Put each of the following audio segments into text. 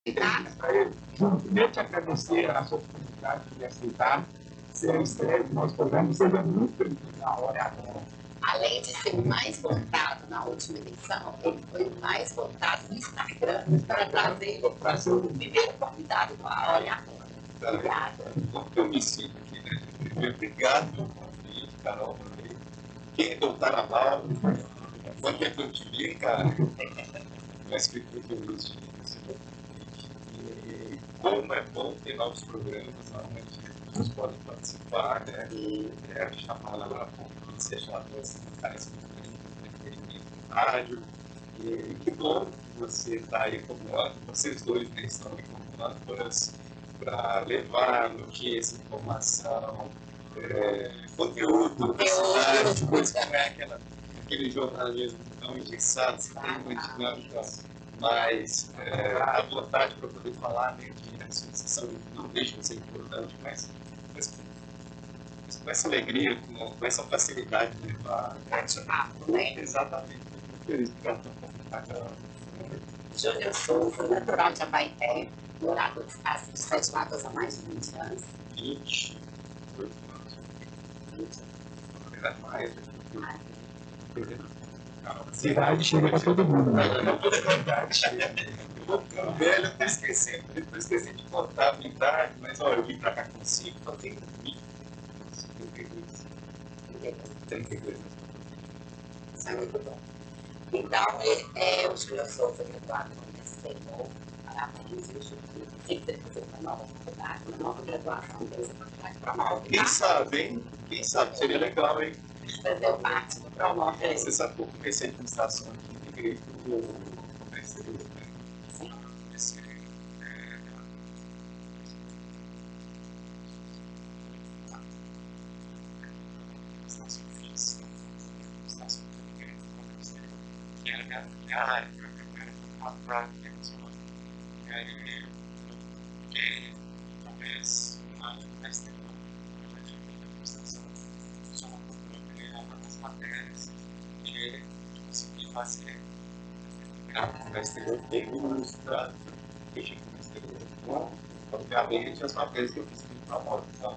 Tá? João, queria te agradecer a sua oportunidade de aceitar ser a estreia do nosso programa. Seja muito bem-vindo na Hora Agora. Além de ser o mais votado na última eleição, ele foi o mais votado no Instagram para ser o primeiro convidado do A Hora Agora. Obrigada. Eu me sinto aqui, né? Primeiro, obrigado pelo convite, Carol. Quem não tá na mala, quando é que eu te vi, cara? Mas fico muito feliz de receber o convite. E como é bom ter novos programas, onde as pessoas podem participar, né? A gente está falando agora um pouco aqui de sexuadores, parece muito grande de entretenimento no rádio. E que bom que você está aí como âncora, vocês dois, né, estão aí como âncoras para levar notícia, informação, conteúdo da cidade, coisa que não é aquele jornalismo tão engessado, que tem uma dinâmica mais à vontade para poder falar, né, de assuntos que são, não deixam de ser importantes, mas com essa alegria, com essa facilidade de levar. Né? Exatamente. Muito feliz por ela estar Júlio Souza, natural de Abaeté, morador de Casa de Sete Lagoas há mais de 20 anos. 28 anos. 20 anos. Mais, A cidade chega para todo mundo, né? A cidade chega. Eu vou ficando velho, eu estou esquecendo de contar a minha idade, mas olha, eu vim para cá com 5, eu tenho 32 anos. Isso é muito bom. Então, o Júlio Souza, graduado na Universidade, parabéns, o Júlio, sempre fazer uma nova faculdade, uma nova graduação, Deus a faculdade promove. Quem sabe, hein? Quem sabe, seria legal, hein? Fazer parte do Promove aí. Você sabe que eu comecei a administração aqui, migrei para o comércio, né? Comecei administração física, administração pública, que era minha área, que eu era formado para internacional. E aí, eu fiquei talvez um ano no mestre de administração, só para poder algumas matérias e consegui fazer no exterior, teve um estudado, fechei no exterior, com, obviamente, as matérias que eu fiz no Promove. Então,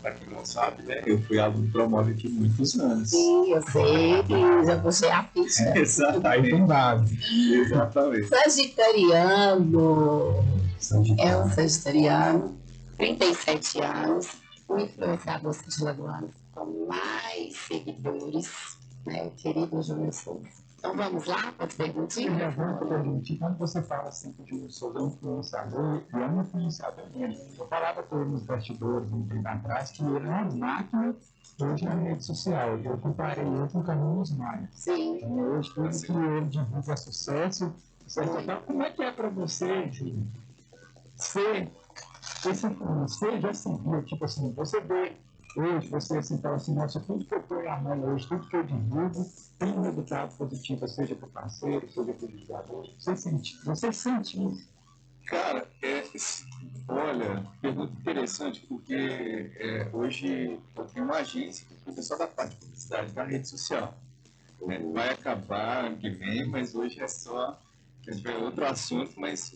para quem não sabe, né, eu fui aluno do Promove aqui muitos anos. Sim, eu sei, que já puxei a ficha. Exatamente. Exatamente. Sagitariano, é um sagitariano, 37 anos, um influenciador de Lagoanas com mais seguidores, né, o querido Júlio Souza. Então vamos lá para as perguntinhas? Quando você fala sempre de um Souza, influenciador, e é um influenciador mesmo. Eu falava com ele nos bastidores, um tempo atrás, que ele é uma máquina hoje na rede social. Eu comparei ele com o Carlinhos Maia. Sim. Hoje, tudo que ele divulga é sucesso. Então, como é que é para você, Júlio, ser já se viu, tipo assim, você vê hoje, você assim, fala assim, nossa, tudo que eu estou a mão hoje, tudo que eu divulgo, tem um resultado positivo, seja para o parceiro, seja para o jogador. Você sente isso? Cara, olha, pergunta interessante, porque hoje eu tenho uma agência que cuida só da parte de publicidade da rede social. Vai acabar ano que vem, mas hoje é outro assunto, mas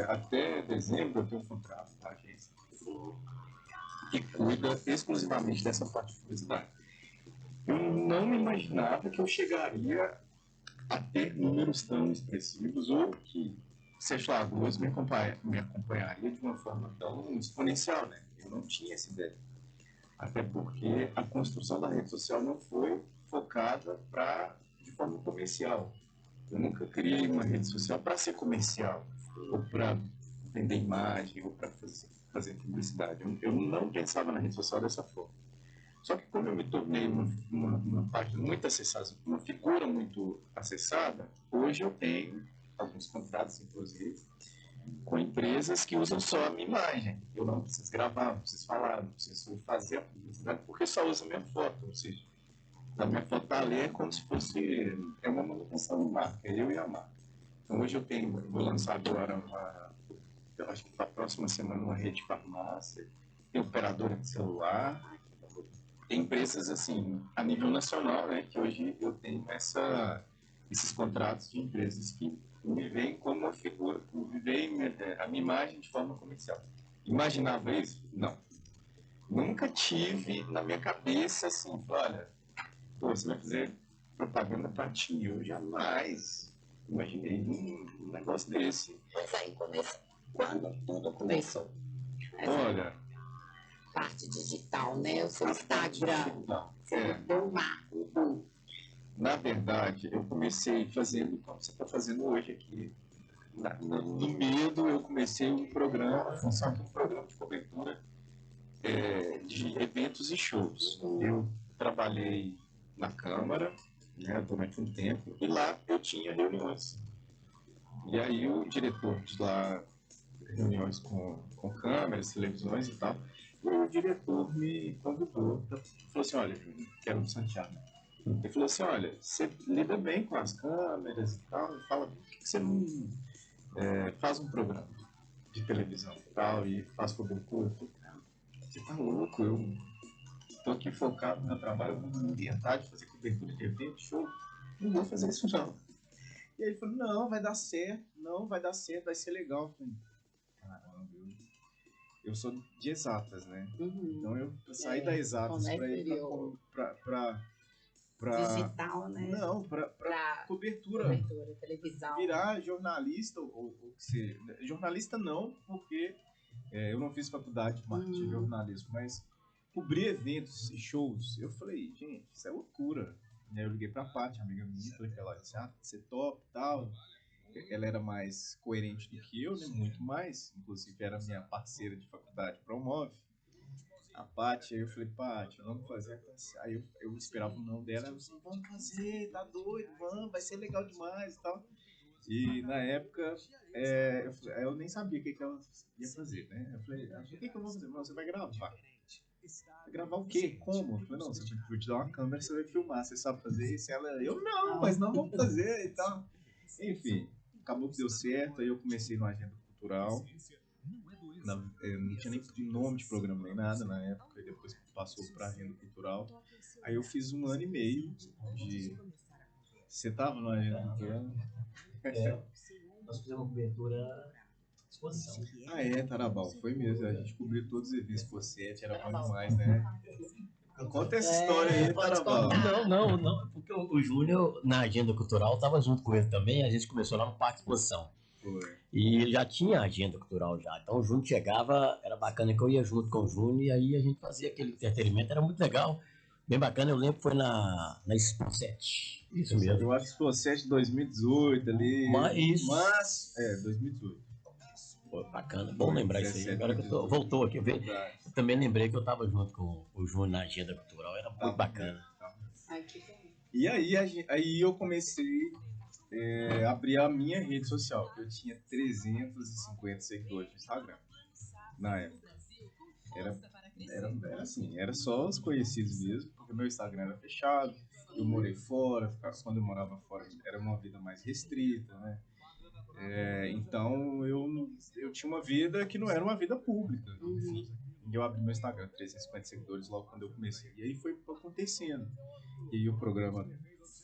até dezembro eu tenho um contrato com a agência que cuida exclusivamente dessa parte de publicidade. Eu não imaginava que eu chegaria a ter números tão expressivos ou que Sérgio Lagoas me acompanharia de uma forma tão exponencial, né? Eu não tinha essa ideia. Até porque a construção da rede social não foi focada de forma comercial. Eu nunca criei uma rede social para ser comercial, ou para vender imagem, ou para fazer publicidade. Eu não pensava na rede social dessa forma. Só que como eu me tornei uma página muito acessada, uma figura muito acessada, hoje eu tenho alguns contratos, inclusive, com empresas que usam só a minha imagem. Eu não preciso gravar, não preciso falar, não preciso fazer a publicidade, porque só usa a minha foto. Ou seja, a minha foto está ali é como se fosse uma manutenção de marca, eu e a marca. Então hoje eu vou lançar agora eu acho que para a próxima semana, uma rede de farmácia, tem operadora de celular, tem empresas assim, a nível nacional, né, que hoje eu tenho esses contratos de empresas que me veem como uma figura, me veem a minha imagem de forma comercial. Imaginava isso? Não. Nunca tive na minha cabeça assim, olha, pô, você vai fazer propaganda para ti, eu jamais imaginei um negócio desse. Pois aí começou. Quando tudo começou. Olha, Parte digital, né? O seu Instagram. Você deu um marco. Na verdade, eu comecei fazendo como você está fazendo hoje aqui. No medo, eu comecei um programa, um programa de cobertura de eventos e shows. Eu trabalhei na Câmara, né, durante um tempo, e lá eu tinha reuniões. E aí o diretor de lá, reuniões com câmeras, televisões e tal, e aí o diretor me convidou, falou assim, olha, Júnior, que era do Santiago. Ele falou assim, olha, você lida bem com as câmeras e tal, e fala, por que você não faz um programa de televisão e tal, e faz cobertura? Eu falei, cara, você tá louco, eu tô aqui focado no meu trabalho, eu vou me ambientar de fazer cobertura de evento, show, não vou fazer isso não. E aí ele falou, não, vai dar certo, vai ser legal. Eu falei, caramba, eu sou de exatas, né? Então eu saí da exatas para ir para digital, né? Não, para cobertura, televisão. virar jornalista ou que seja. Jornalista não, porque eu não fiz faculdade de marketing de jornalismo, mas cobrir eventos e shows, eu falei, gente, isso é loucura. E aí eu liguei pra Paty, amiga minha, falei pra ela, disse, você top e tal. Ela era mais coerente do que eu, né? Muito mais. Inclusive era minha parceira de faculdade Promove. A Paty, aí eu falei, Paty, vamos fazer. Aí eu esperava o não dela, ela disse, vamos fazer, tá doido, vamos, vai ser legal demais e tal. E na época, eu nem sabia o que ela ia fazer, né? Eu falei, o que eu vou fazer? Não, você vai gravar. Vai gravar o quê? Como? Eu falei, não, você vai te dar uma câmera, você vai filmar, você sabe fazer isso? Eu, não, mas não vamos fazer e tal. Enfim, acabou que deu certo, aí eu comecei no Agenda Cultural. Não tinha nem nome de programa nem nada na época, e depois passou para Agenda Cultural. Aí eu fiz 1 ano e meio de... Você tava no Agenda Cultural? Nós fizemos uma cobertura exposição. Tarabal, foi mesmo. A gente cobriu todos os eventos por 7, era bom demais, né? Conta essa história aí, Tarabal. Não, porque o Júnior, na agenda cultural, estava junto com ele também, a gente começou lá no Parque Exposição. Foi. E ele já tinha agenda cultural já, então o Júnior chegava, era bacana que eu ia junto com o Júnior e aí a gente fazia aquele entretenimento, era muito legal, bem bacana, eu lembro que foi na Expo 7, isso mesmo. Eu acho que Expo 7 de 2018 ali, mas 2018. Pô, bacana, bom lembrar isso aí. Agora que voltou aqui, eu também lembrei que eu estava junto com o Júnior na agenda cultural, era muito bacana. Ai, que bom. E aí eu comecei a abrir a minha rede social, que eu tinha 350 seguidores no Instagram, na época. Era assim, era só os conhecidos mesmo, porque meu Instagram era fechado, eu morei fora, quando eu morava fora era uma vida mais restrita, né? Então eu tinha uma vida que não era uma vida pública, enfim. E eu abri meu Instagram, 350 seguidores logo quando eu comecei. E aí foi acontecendo. E aí o programa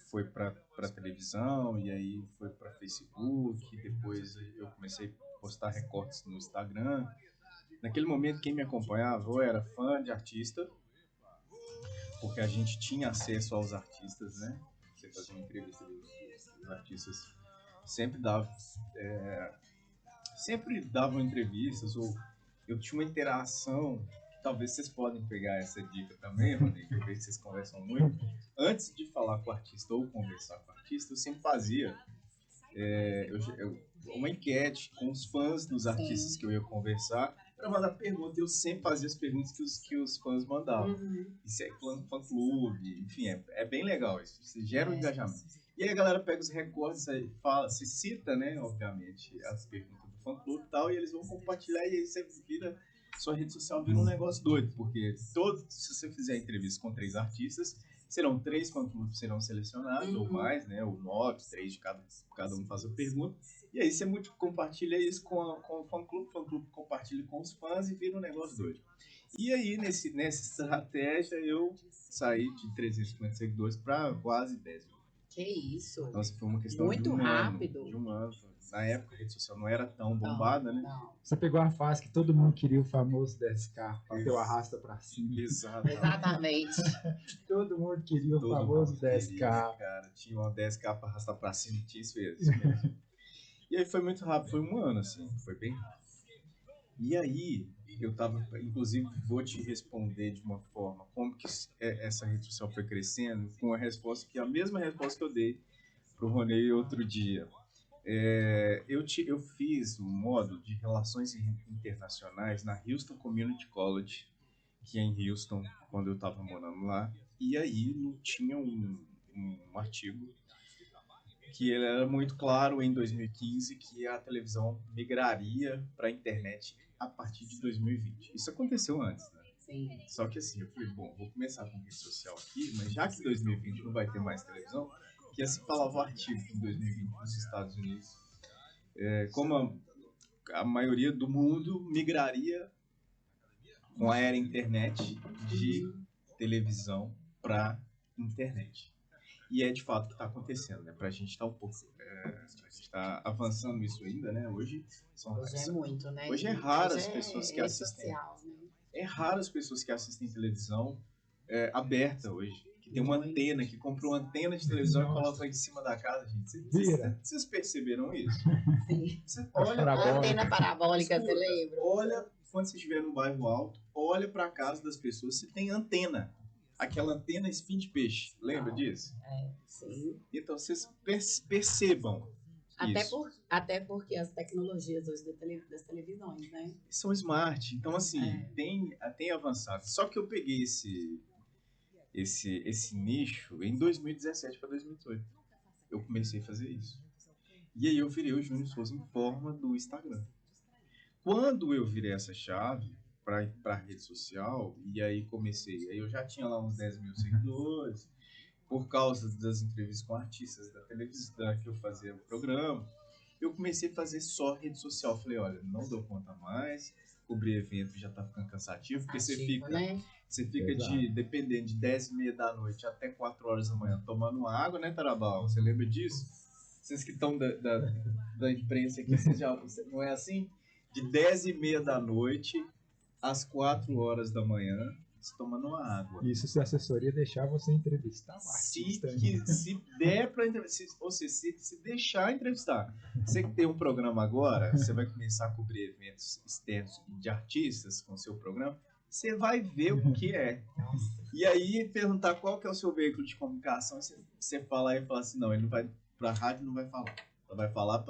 foi para televisão, e aí foi para Facebook, depois eu comecei a postar recortes no Instagram. Naquele momento quem me acompanhava ou era fã de artista, porque a gente tinha acesso aos artistas, né? Você fazia uma entrevista dos artistas, sempre davam entrevistas, ou eu tinha uma interação, que talvez vocês podem pegar essa dica também, Rodrigo, que eu vejo que vocês conversam muito. Antes de falar com o artista ou conversar com o artista, eu sempre fazia uma enquete com os fãs dos artistas que eu ia conversar, para mandar perguntas. Eu sempre fazia as perguntas que os fãs mandavam. Isso é fã-clube, enfim, é bem legal isso. Você gera um engajamento. E aí a galera pega os recortes, aí fala, se cita, né, obviamente, as perguntas do fã-clube e tal, e eles vão compartilhar, e aí você vira, sua rede social vira um negócio doido, porque se você fizer entrevista com 3 artistas, serão 3 fã-clubes serão selecionados, ou mais, né, ou 9, 3 de cada um faz a pergunta, e aí você compartilha isso com o fã-clube compartilha com os fãs e vira um negócio doido. E aí, nessa estratégia, eu saí de 350 seguidores para quase 10 mil. Que isso? Então, assim, foi uma questão Muito de um rápido. ano. De um ano. Na época, a rede social não era tão bombada, né? Não. Você pegou a fase que todo mundo queria o famoso 10K, bateu Isso. arrasta pra cima. Exatamente. Todo mundo queria o Todo famoso mundo 10K. queria, cara. Tinha uma 10K pra arrastar pra cima, tinha isso mesmo. E aí foi muito rápido, foi um ano, assim, foi bem rápido. E aí, eu tava, inclusive, vou te responder de uma forma, como que essa rede social foi crescendo, com a resposta que é a mesma resposta que eu dei pro Ronei outro dia. Eu fiz um módulo de relações internacionais na Houston Community College, que é em Houston, quando eu estava morando lá. E aí tinha um artigo que ele era muito claro em 2015 que a televisão migraria para a internet a partir de 2020. Isso aconteceu antes, né? Sim. Só que assim, eu falei, bom, vou começar com rede social aqui, mas já que 2020 não vai ter mais televisão, que assim falava o artigo que em 2020 nos Estados Unidos, como a maioria do mundo migraria com a era internet de televisão para internet. E é de fato que está acontecendo, né? Para a gente estar um pouco, a gente está avançando isso ainda, né? Hoje é muito, né? Hoje é raro as pessoas que assistem. Social, né? É raro as pessoas que assistem televisão aberta hoje. Que tem uma antena, que comprou uma antena de televisão e coloca em cima da casa, gente. Vocês perceberam isso? Sim. Olha a antena parabólica, você lembra? Olha, quando você estiver no bairro alto, olha para a casa das pessoas se tem antena. Aquela antena espinho de peixe. Lembra disso? Sim. Então, vocês percebam isso. Até porque as tecnologias hoje das televisões, né? São smart. Então, assim, tem avançado. Só que eu peguei esse nicho em 2017 para 2018. Eu comecei a fazer isso. E aí eu virei o Júnior Souza em forma do Instagram. Quando eu virei essa chave para a rede social, e aí aí eu já tinha lá uns 10 mil seguidores, por causa das entrevistas com artistas da televisão que eu fazia o programa, eu comecei a fazer só rede social. Falei, olha, não dou conta mais, cobrir evento já tá ficando cansativo, porque você fica dependendo de 10h30 da noite até 4 horas da manhã tomando água, né, Tarabal? Você lembra disso? Vocês que estão da imprensa aqui, não é assim? De 10h30 da noite às 4 horas da manhã, você tomando uma água. Isso se a assessoria deixar você entrevistar o artista. Se der para entrevistar, ou seja, se deixar entrevistar. Você que tem um programa agora, você vai começar a cobrir eventos externos de artistas com o seu programa, você vai ver o que é. E aí perguntar qual que é o seu veículo de comunicação, você fala e fala assim, não, ele não vai para a rádio, não vai falar. Ele vai falar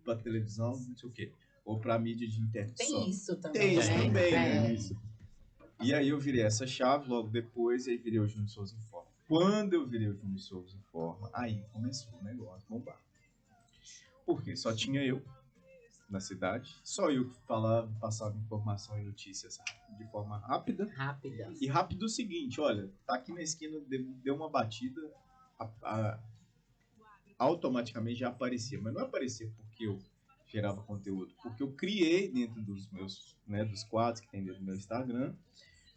para televisão, não sei o quê. Ou para mídia de internet. Tem isso também. Tem isso também, né? Isso. E aí eu virei essa chave logo depois, e aí virei o Júnior Souza em Forma. Quando eu virei o Júnior Souza em Forma, aí começou o negócio a bombar. Por quê? Só tinha eu na cidade, só eu que passava informação e notícias de forma rápida. E rápido o seguinte, olha, tá aqui na esquina, deu uma batida, automaticamente já aparecia. Mas não aparecia porque eu gerava conteúdo, porque eu criei dentro dos meus, dos quadros que tem dentro do meu Instagram,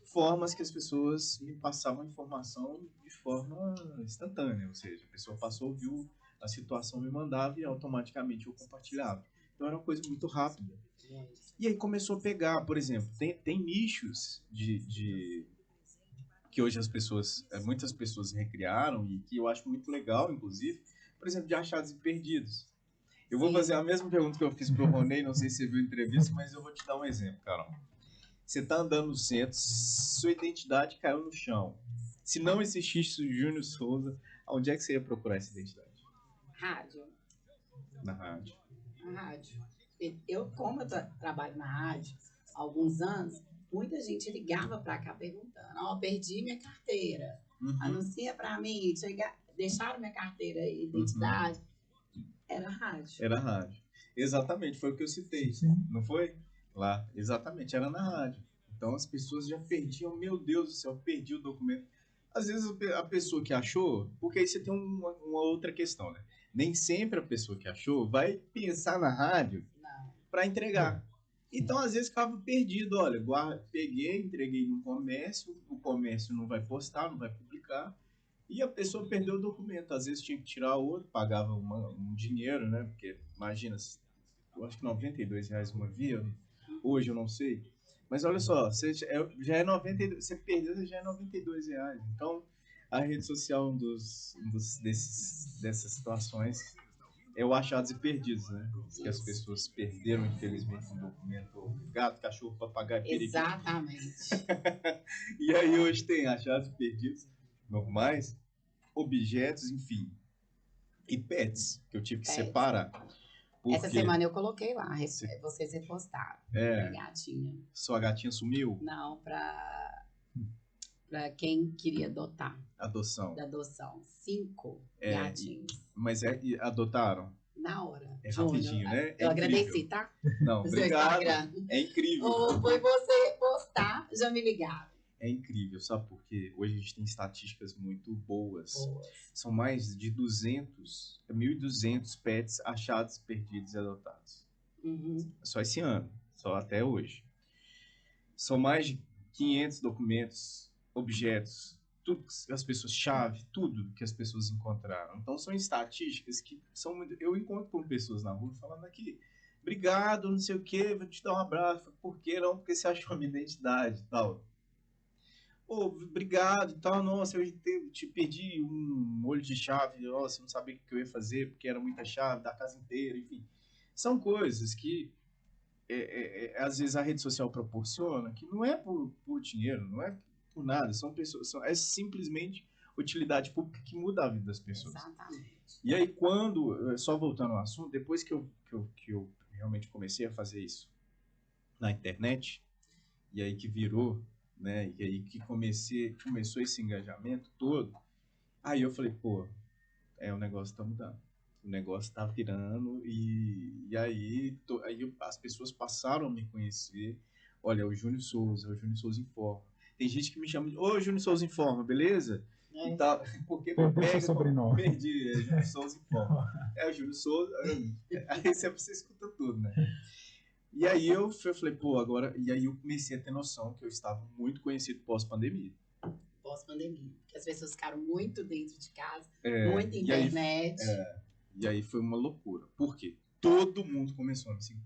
formas que as pessoas me passavam informação de forma instantânea, ou seja, a pessoa passou, viu a situação, me mandava e automaticamente eu compartilhava. Então era uma coisa muito rápida. E aí começou a pegar, por exemplo, tem nichos que hoje muitas pessoas recriaram e que eu acho muito legal, inclusive, por exemplo, de achados e perdidos. Eu vou fazer a mesma pergunta que eu fiz pro Ronei, não sei se você viu a entrevista, mas eu vou te dar um exemplo, Carol. Você tá andando no centro, sua identidade caiu no chão. Se não existisse o Júnior Souza, onde é que você ia procurar essa identidade? Rádio. Na rádio. Na rádio. Como eu trabalho na rádio há alguns anos, muita gente ligava para cá perguntando, perdi minha carteira, anuncia para mim, deixaram minha carteira e identidade. Era rádio. Era rádio. Exatamente, foi o que eu citei. Sim. Não foi? Lá, exatamente, era na rádio. Então as pessoas já perdiam, meu Deus do céu, perdi o documento. Às vezes a pessoa que achou, porque aí você tem uma outra questão, né? Nem sempre a pessoa que achou vai pensar na rádio para entregar. Então às vezes ficava perdido, olha, peguei, entreguei no comércio, o comércio não vai postar, não vai publicar, E a pessoa perdeu o documento. Às vezes tinha que tirar outro, pagava um dinheiro, né? Porque, imagina, eu acho que R$ 92 uma via, hoje eu não sei. Mas olha só, já é 92, você perdeu, já é R$ 92. Então, a rede social é dessas situações é o achados e perdidos, né? Que as pessoas perderam, infelizmente, um documento, gato, cachorro, papagaio, periquito. Exatamente. E aí hoje tem achados e perdidos normais, objetos, enfim, e pets, que eu tive que Pets. separar. Essa semana eu coloquei lá, vocês repostaram. É. Minha gatinha. Sua gatinha sumiu? Não, pra quem queria adotar. Adoção. Da adoção. 5 gatinhos. Mas adotaram? Na hora. É rapidinho, né? Eu agradeci, tá? Não, obrigado. É incrível. Ou foi você repostar, já me ligaram. É incrível, sabe por quê? Hoje a gente tem estatísticas muito boas. São mais de 1.200 pets achados, perdidos e adotados. Só esse ano, só até hoje. São mais de 500 documentos, objetos, tudo que as pessoas, chave, tudo que as pessoas encontraram. Então são estatísticas que são muito... Eu encontro com pessoas na rua falando aqui, obrigado, não sei o quê, vou te dar um abraço. Por que não? Porque você achou a minha identidade e tal. Obrigado e tal, nossa, eu te pedi um molho de chave, nossa, eu não sabia o que eu ia fazer, porque era muita chave da casa inteira, enfim. São coisas que, às vezes, a rede social proporciona, que não é por dinheiro, não é por nada, são pessoas, é simplesmente utilidade pública que muda a vida das pessoas. Exatamente. E aí, só voltando ao assunto, depois que eu realmente comecei a fazer isso na internet, e aí que virou, né? E aí que começou esse engajamento todo. Aí eu falei, pô, o negócio tá mudando. O negócio tá virando e aí as pessoas passaram a me conhecer. Olha, é o Júnior Souza Informa. Tem gente que me chama de, ô, Júnior Souza Informa, beleza? E tal, porque pega sobrenome. Perdi, Júnior Souza Informa. O Júnior Souza, aí você escuta tudo, né? E aí eu falei, pô, agora... E aí eu comecei a ter noção que eu estava muito conhecido pós-pandemia. Pós-pandemia. Porque as pessoas ficaram muito dentro de casa, É, muita internet. E aí foi uma loucura. Por quê? Todo mundo começou a me seguir.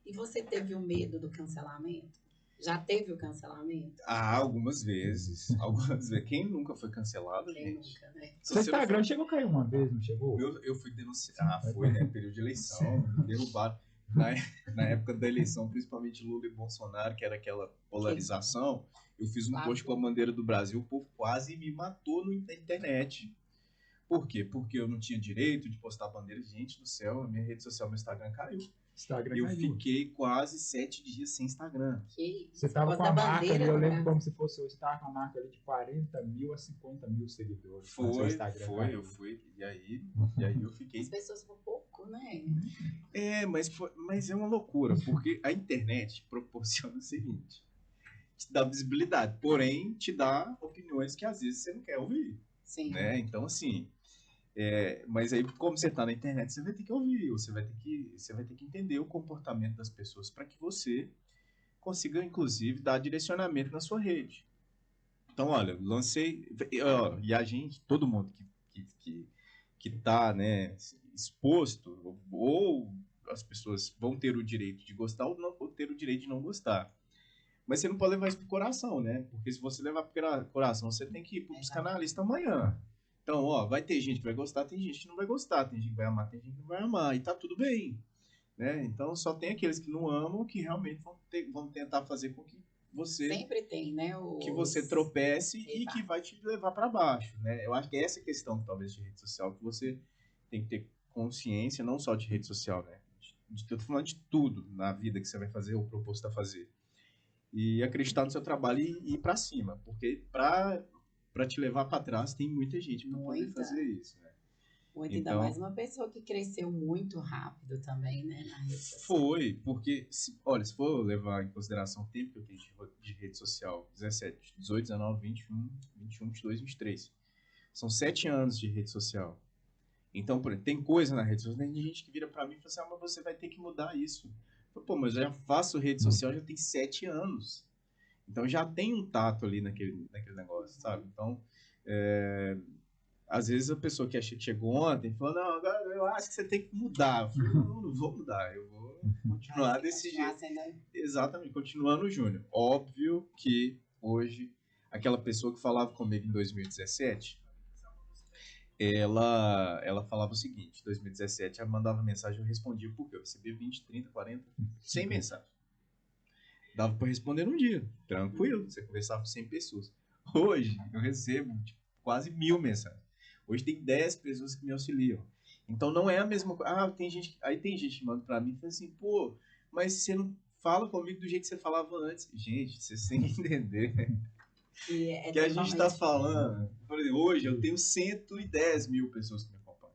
E você teve o medo do cancelamento? Já teve o cancelamento? Ah, algumas vezes. Algumas vezes. Quem nunca foi cancelado, Quem gente? nunca, né? Seu Instagram chegou a cair uma vez, não chegou? Eu fui denunciado. Ah, foi, né? Período de eleição. Derrubaram. Na época da eleição, principalmente Lula e Bolsonaro, que era aquela polarização, eu fiz um post com a bandeira do Brasil, o povo quase me matou na internet. Por quê? Porque eu não tinha direito de postar bandeira. Gente do céu, a minha rede social, meu Instagram caiu. Eu fiquei quase 7 dias sem Instagram. Você estava com a marca ali, eu lembro como se fosse hoje, você estava com a marca ali de 40 mil a 50 mil seguidores. Eu fui. E aí eu fiquei... As pessoas foram pouco, né? Mas é uma loucura, porque a internet proporciona o seguinte, te dá visibilidade, porém te dá opiniões que às vezes você não quer ouvir. Sim. Né? Então, assim... mas aí, como você está na internet, você vai ter que ouvir, você vai ter que entender o comportamento das pessoas para que você consiga, inclusive, dar direcionamento na sua rede. Então, olha, lancei... e a gente, todo mundo que está, né, exposto, ou as pessoas vão ter o direito de gostar ou ter o direito de não gostar. Mas você não pode levar isso pro coração, né? Porque se você levar pro coração, você tem que ir pro psicanalista amanhã. Então, vai ter gente que vai gostar, tem gente que não vai gostar, tem gente que vai amar, tem gente que não vai amar, e tá tudo bem, né? Então, só tem aqueles que não amam que realmente vão tentar fazer com que você... Sempre tem, né? Que você tropece e que vai te levar para baixo, né? Eu acho que é essa questão, talvez, de rede social, que você tem que ter consciência, não só de rede social, né? Eu tô falando de tudo na vida que você vai fazer ou proposto a fazer. E acreditar no seu trabalho e ir para cima, porque para te levar para trás tem muita gente para poder fazer isso, né? Muito, ainda mais uma pessoa que cresceu muito rápido também, né, na rede social. Foi, porque, se for levar em consideração o tempo que eu tenho de rede social, 17, 18, 19, 21, 22, 23, são 7 anos de rede social. Então, por exemplo, tem coisa na rede social, tem gente que vira para mim e fala assim, mas você vai ter que mudar isso. Pô, mas eu já faço rede social já tem 7 anos. Então já tem um tato ali naquele negócio, sabe? Então, às vezes a pessoa que chegou ontem falou, não, agora eu acho que você tem que mudar. Eu falei, não vou mudar, eu vou continuar desse jeito. Exatamente, continuando o Júnior. Óbvio que hoje, aquela pessoa que falava comigo em 2017, ela falava o seguinte, em 2017 ela mandava mensagem, eu respondia, porque eu recebia 20, 30, 40, 100 mensagens. Dava para responder num dia, tranquilo, você conversava com 100 pessoas. Hoje, eu recebo quase 1000 mensagens. Hoje tem 10 pessoas que me auxiliam. Então não é a mesma coisa. Tem gente que manda para mim e fala assim, pô, mas você não fala comigo do jeito que você falava antes. Gente, vocês têm que entender que a gente está falando. Por exemplo, hoje eu tenho 110 mil pessoas que me acompanham.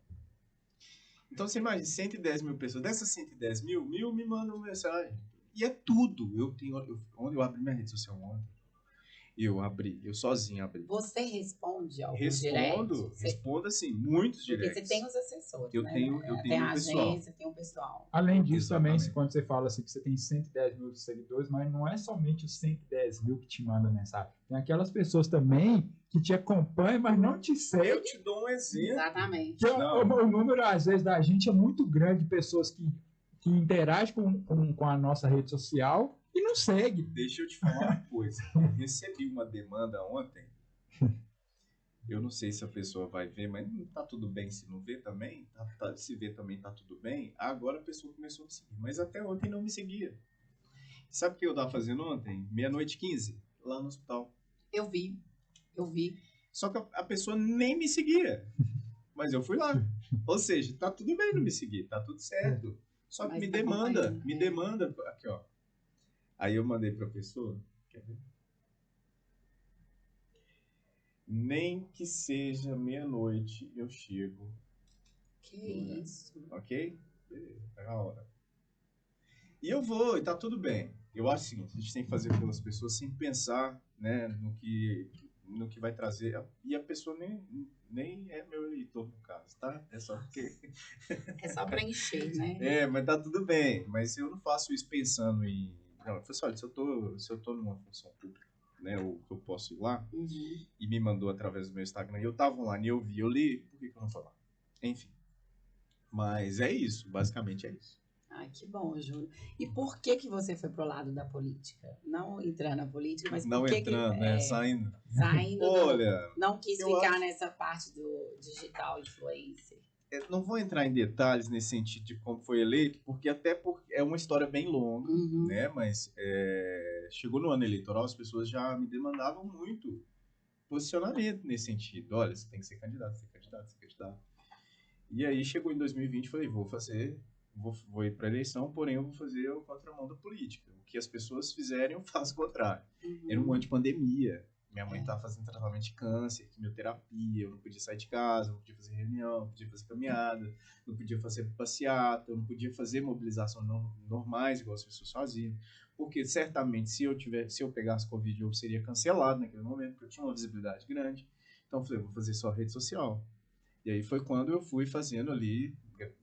Então você imagina, 110 mil pessoas. Dessas 110 mil me mandam mensagem. E é tudo. Onde eu abri minha rede social ontem, eu sozinho abri. Você responde alguns directs? Respondo assim, muitos directs. Porque você tem os assessores, eu né? Tenho tem a agência, tem o pessoal. Além disso, também, quando você fala assim que você tem 110 mil seguidores, mas não é somente os 110 mil que te mandam mensagem. Tem aquelas pessoas também que te acompanham, mas não te seguem. Eu te dou um exemplo. Exatamente. O número, às vezes, da gente é muito grande de pessoas que interagem com a nossa rede social e não segue. Deixa eu te falar uma coisa. Eu recebi uma demanda ontem. Eu não sei se a pessoa vai ver, mas tá tudo bem se não ver também. Se ver também tá tudo bem. Agora a pessoa começou a me seguir. Mas até ontem não me seguia. Sabe o que eu tava fazendo ontem? 00:15, lá no hospital. Eu vi. Só que a pessoa nem me seguia. Mas eu fui lá. Ou seja, tá tudo bem não me seguir. Tá tudo certo. Só que me demanda. Aqui, ó. Aí eu mandei para a pessoa, quer ver? Nem que seja 00:00 eu chego. Que isso? Ok? Beleza, é a hora. E eu vou, e tá tudo bem. Eu acho o seguinte, a gente tem que fazer pelas pessoas sem pensar, né, no que vai trazer. E a pessoa nem é meu eleitor no caso, tá? É só porque... É só para encher, né? Mas tá tudo bem. Mas eu não faço isso pensando em... Não, eu falei assim, olha, se eu tô numa função pública, né, ou que eu posso ir lá, e me mandou através do meu Instagram, e eu tava online, e eu vi, eu li, por que eu não vou lá? Enfim. Mas é isso, basicamente é isso. Ai, que bom, Júlio. E por que você foi pro lado da política? Não entrando na política, mas não por que entrando, né, saindo. Saindo, olha, não quis ficar nessa parte do digital influencer. Não vou entrar em detalhes nesse sentido de como foi eleito, porque é uma história bem longa, né? Mas chegou no ano eleitoral, as pessoas já me demandavam muito posicionamento nesse sentido. Olha, você tem que ser candidato. E aí chegou em 2020, falei, vou ir para a eleição, porém eu vou fazer o contramão da política. O que as pessoas fizerem, eu faço o contrário. Era um ano de pandemia. Minha mãe estava fazendo tratamento de câncer, quimioterapia, eu não podia sair de casa, não podia fazer reunião, não podia fazer caminhada, não podia fazer passeata, eu não podia fazer mobilizações normais, igual as pessoas faziam. Porque certamente, se eu pegasse Covid, eu seria cancelado naquele momento, porque eu tinha uma visibilidade grande. Então eu falei, vou fazer só rede social. E aí foi quando eu fui fazendo ali,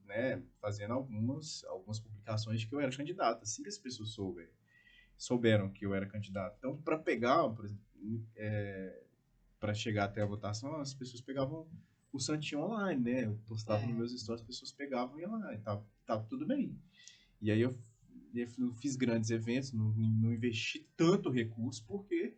né, fazendo algumas publicações de que eu era candidato, assim que as pessoas souberam que eu era candidato. Então, para pegar, por exemplo, para chegar até a votação, as pessoas pegavam o santinho online, né? Eu postava nos meus stories, as pessoas pegavam e iam lá, e tava tudo bem. E aí eu fiz grandes eventos, não investi tanto recurso, porque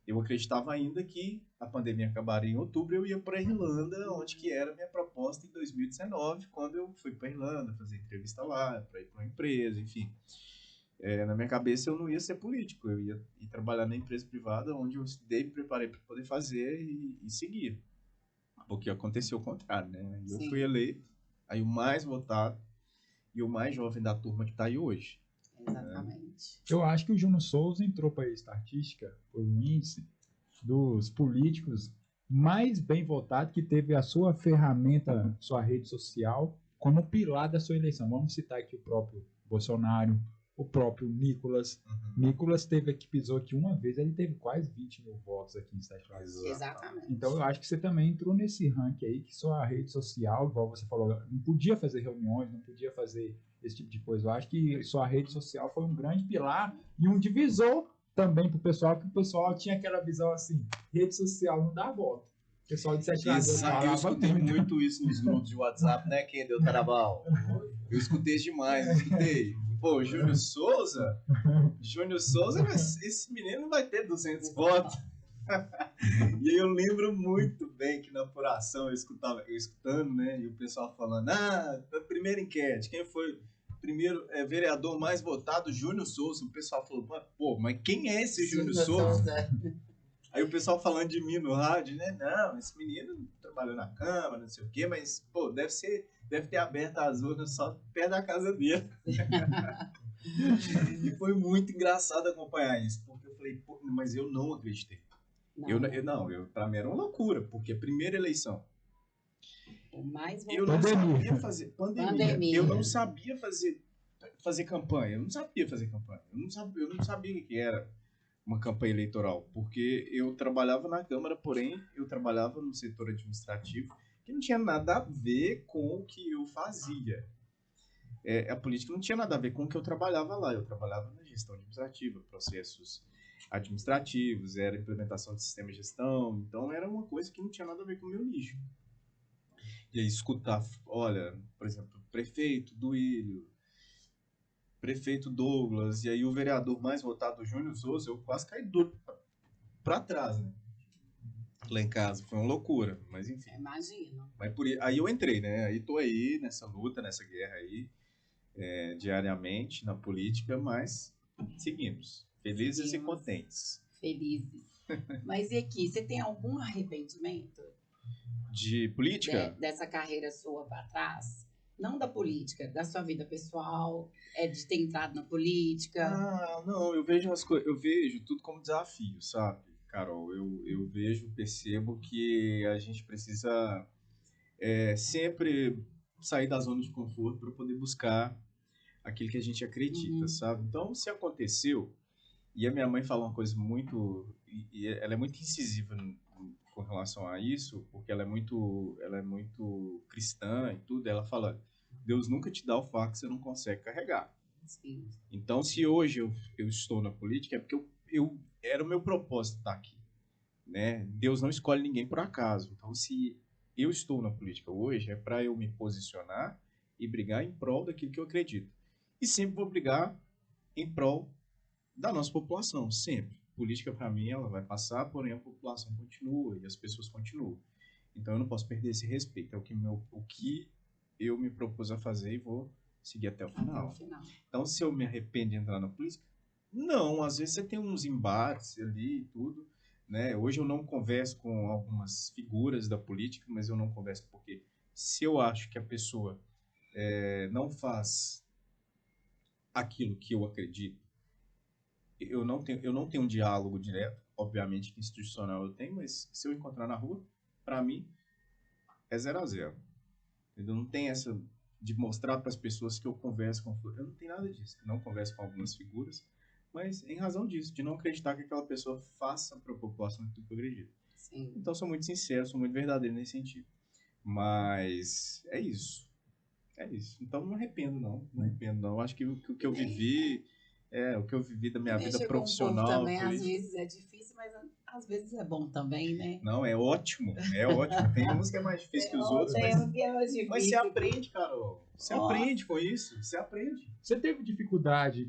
eu acreditava ainda que a pandemia acabaria em outubro, eu ia para a Irlanda, onde que era a minha proposta em 2019, quando eu fui para a Irlanda fazer entrevista lá, para ir para uma empresa, enfim. Na minha cabeça eu não ia ser político, eu ia ir trabalhar na empresa privada, onde eu estudei, me preparei para poder fazer e seguir. Porque aconteceu o contrário, né? Eu fui eleito, aí o mais votado e o mais jovem da turma que está aí hoje. Exatamente. Eu acho que o Júnior Souza entrou para a estatística, por um índice dos políticos mais bem votados, que teve a sua ferramenta, sua rede social, como pilar da sua eleição. Vamos citar aqui o próprio Bolsonaro, o próprio Nicolas. Nicolas pisou aqui uma vez, ele teve quase 20 mil votos aqui em Sete Lagoas. Exatamente. Então eu acho que você também entrou nesse ranking aí, que sua rede social, igual você falou, não podia fazer reuniões, não podia fazer esse tipo de coisa. Eu acho que sua rede social foi um grande pilar e um divisor também para o pessoal, que o pessoal tinha aquela visão assim, rede social não dá voto. O pessoal de 7 anos Eu falava escutei muito. muito isso nos grupos de WhatsApp, né, Kendall Tarabal? Eu escutei isso demais, eu escutei. Pô, Júnior Souza, esse menino vai ter 200 votos. E aí eu lembro muito bem que na apuração eu escutando, né, e o pessoal falando, primeira enquete, quem foi o primeiro vereador mais votado? Júnior Souza. O pessoal falou, pô, mas quem é esse Júnior Souza? Aí o pessoal falando de mim no rádio, né? Não, esse menino trabalhou na Câmara, não sei o quê, mas, pô, deve ter aberto as urnas só perto da casa dele. E foi muito engraçado acompanhar isso, porque eu falei, pô, mas eu não acreditei. Pra mim era uma loucura, porque a primeira eleição. Eu não sabia fazer pandemia. Eu não sabia fazer campanha. Eu não sabia fazer campanha. Eu não sabia o que era uma campanha eleitoral, porque eu trabalhava na Câmara, porém eu trabalhava no setor administrativo, que não tinha nada a ver com o que eu fazia. A política não tinha nada a ver com o que eu trabalhava lá. Eu trabalhava na gestão administrativa, processos administrativos, era implementação de sistema de gestão, então era uma coisa que não tinha nada a ver com o meu nicho. E aí escutar, olha, por exemplo, prefeito Duílio, prefeito Douglas, e aí o vereador mais votado, Júnior Souza, eu quase caí duro pra trás, né? Lá em casa, foi uma loucura, mas enfim. Imagino. Mas aí eu entrei, né? Aí tô aí nessa luta, nessa guerra aí, diariamente na política, mas seguimos. Felizes e contentes. Felizes. Mas e aqui, você tem algum arrependimento? De política? Dessa carreira sua para trás? Não da política, da sua vida pessoal, de ter entrado na política? Não, eu vejo tudo como desafio, sabe, Carol? Eu percebo que a gente precisa sempre sair da zona de conforto para poder buscar aquilo que a gente acredita, sabe? Então, se aconteceu, e a minha mãe fala uma coisa muito, e ela é muito incisiva com relação a isso, porque ela é muito cristã e tudo, ela fala, Deus nunca te dá o fardo que você não consegue carregar. Sim. Então, se hoje eu estou na política, é porque era o meu propósito estar aqui, né? Deus não escolhe ninguém por acaso. Então, se eu estou na política hoje, é para eu me posicionar e brigar em prol daquilo que eu acredito. E sempre vou brigar em prol da nossa população, sempre. Política, para mim, ela vai passar, porém a população continua e as pessoas continuam. Então eu não posso perder esse respeito. É o que eu me propus a fazer e vou seguir até o final. Então, se eu me arrependo de entrar na política, não. Às vezes você tem uns embates ali e tudo, né? Hoje eu não converso com algumas figuras da política, mas eu não converso porque se eu acho que a pessoa não faz aquilo que eu acredito, eu não tenho um diálogo direto, obviamente que institucional eu tenho, mas se eu encontrar na rua, para mim é 0 a 0. Entendeu? Não tem essa de mostrar para as pessoas que eu converso com, eu não tenho nada disso. Eu não converso com algumas figuras, mas em razão disso, de não acreditar que aquela pessoa faça para a população aquilo que eu acredito. Sim. Então sou muito sincero, sou muito verdadeiro nesse sentido. Mas é isso. Então não arrependo não. Acho que o que eu vivi o que eu vivi da minha vida profissional. Também, às vezes é difícil, mas às vezes é bom também, né? Não, é ótimo. Tem uns que é mais difícil que os outros, mas você aprende, Carol. Você aprende com isso, você aprende. Você teve dificuldade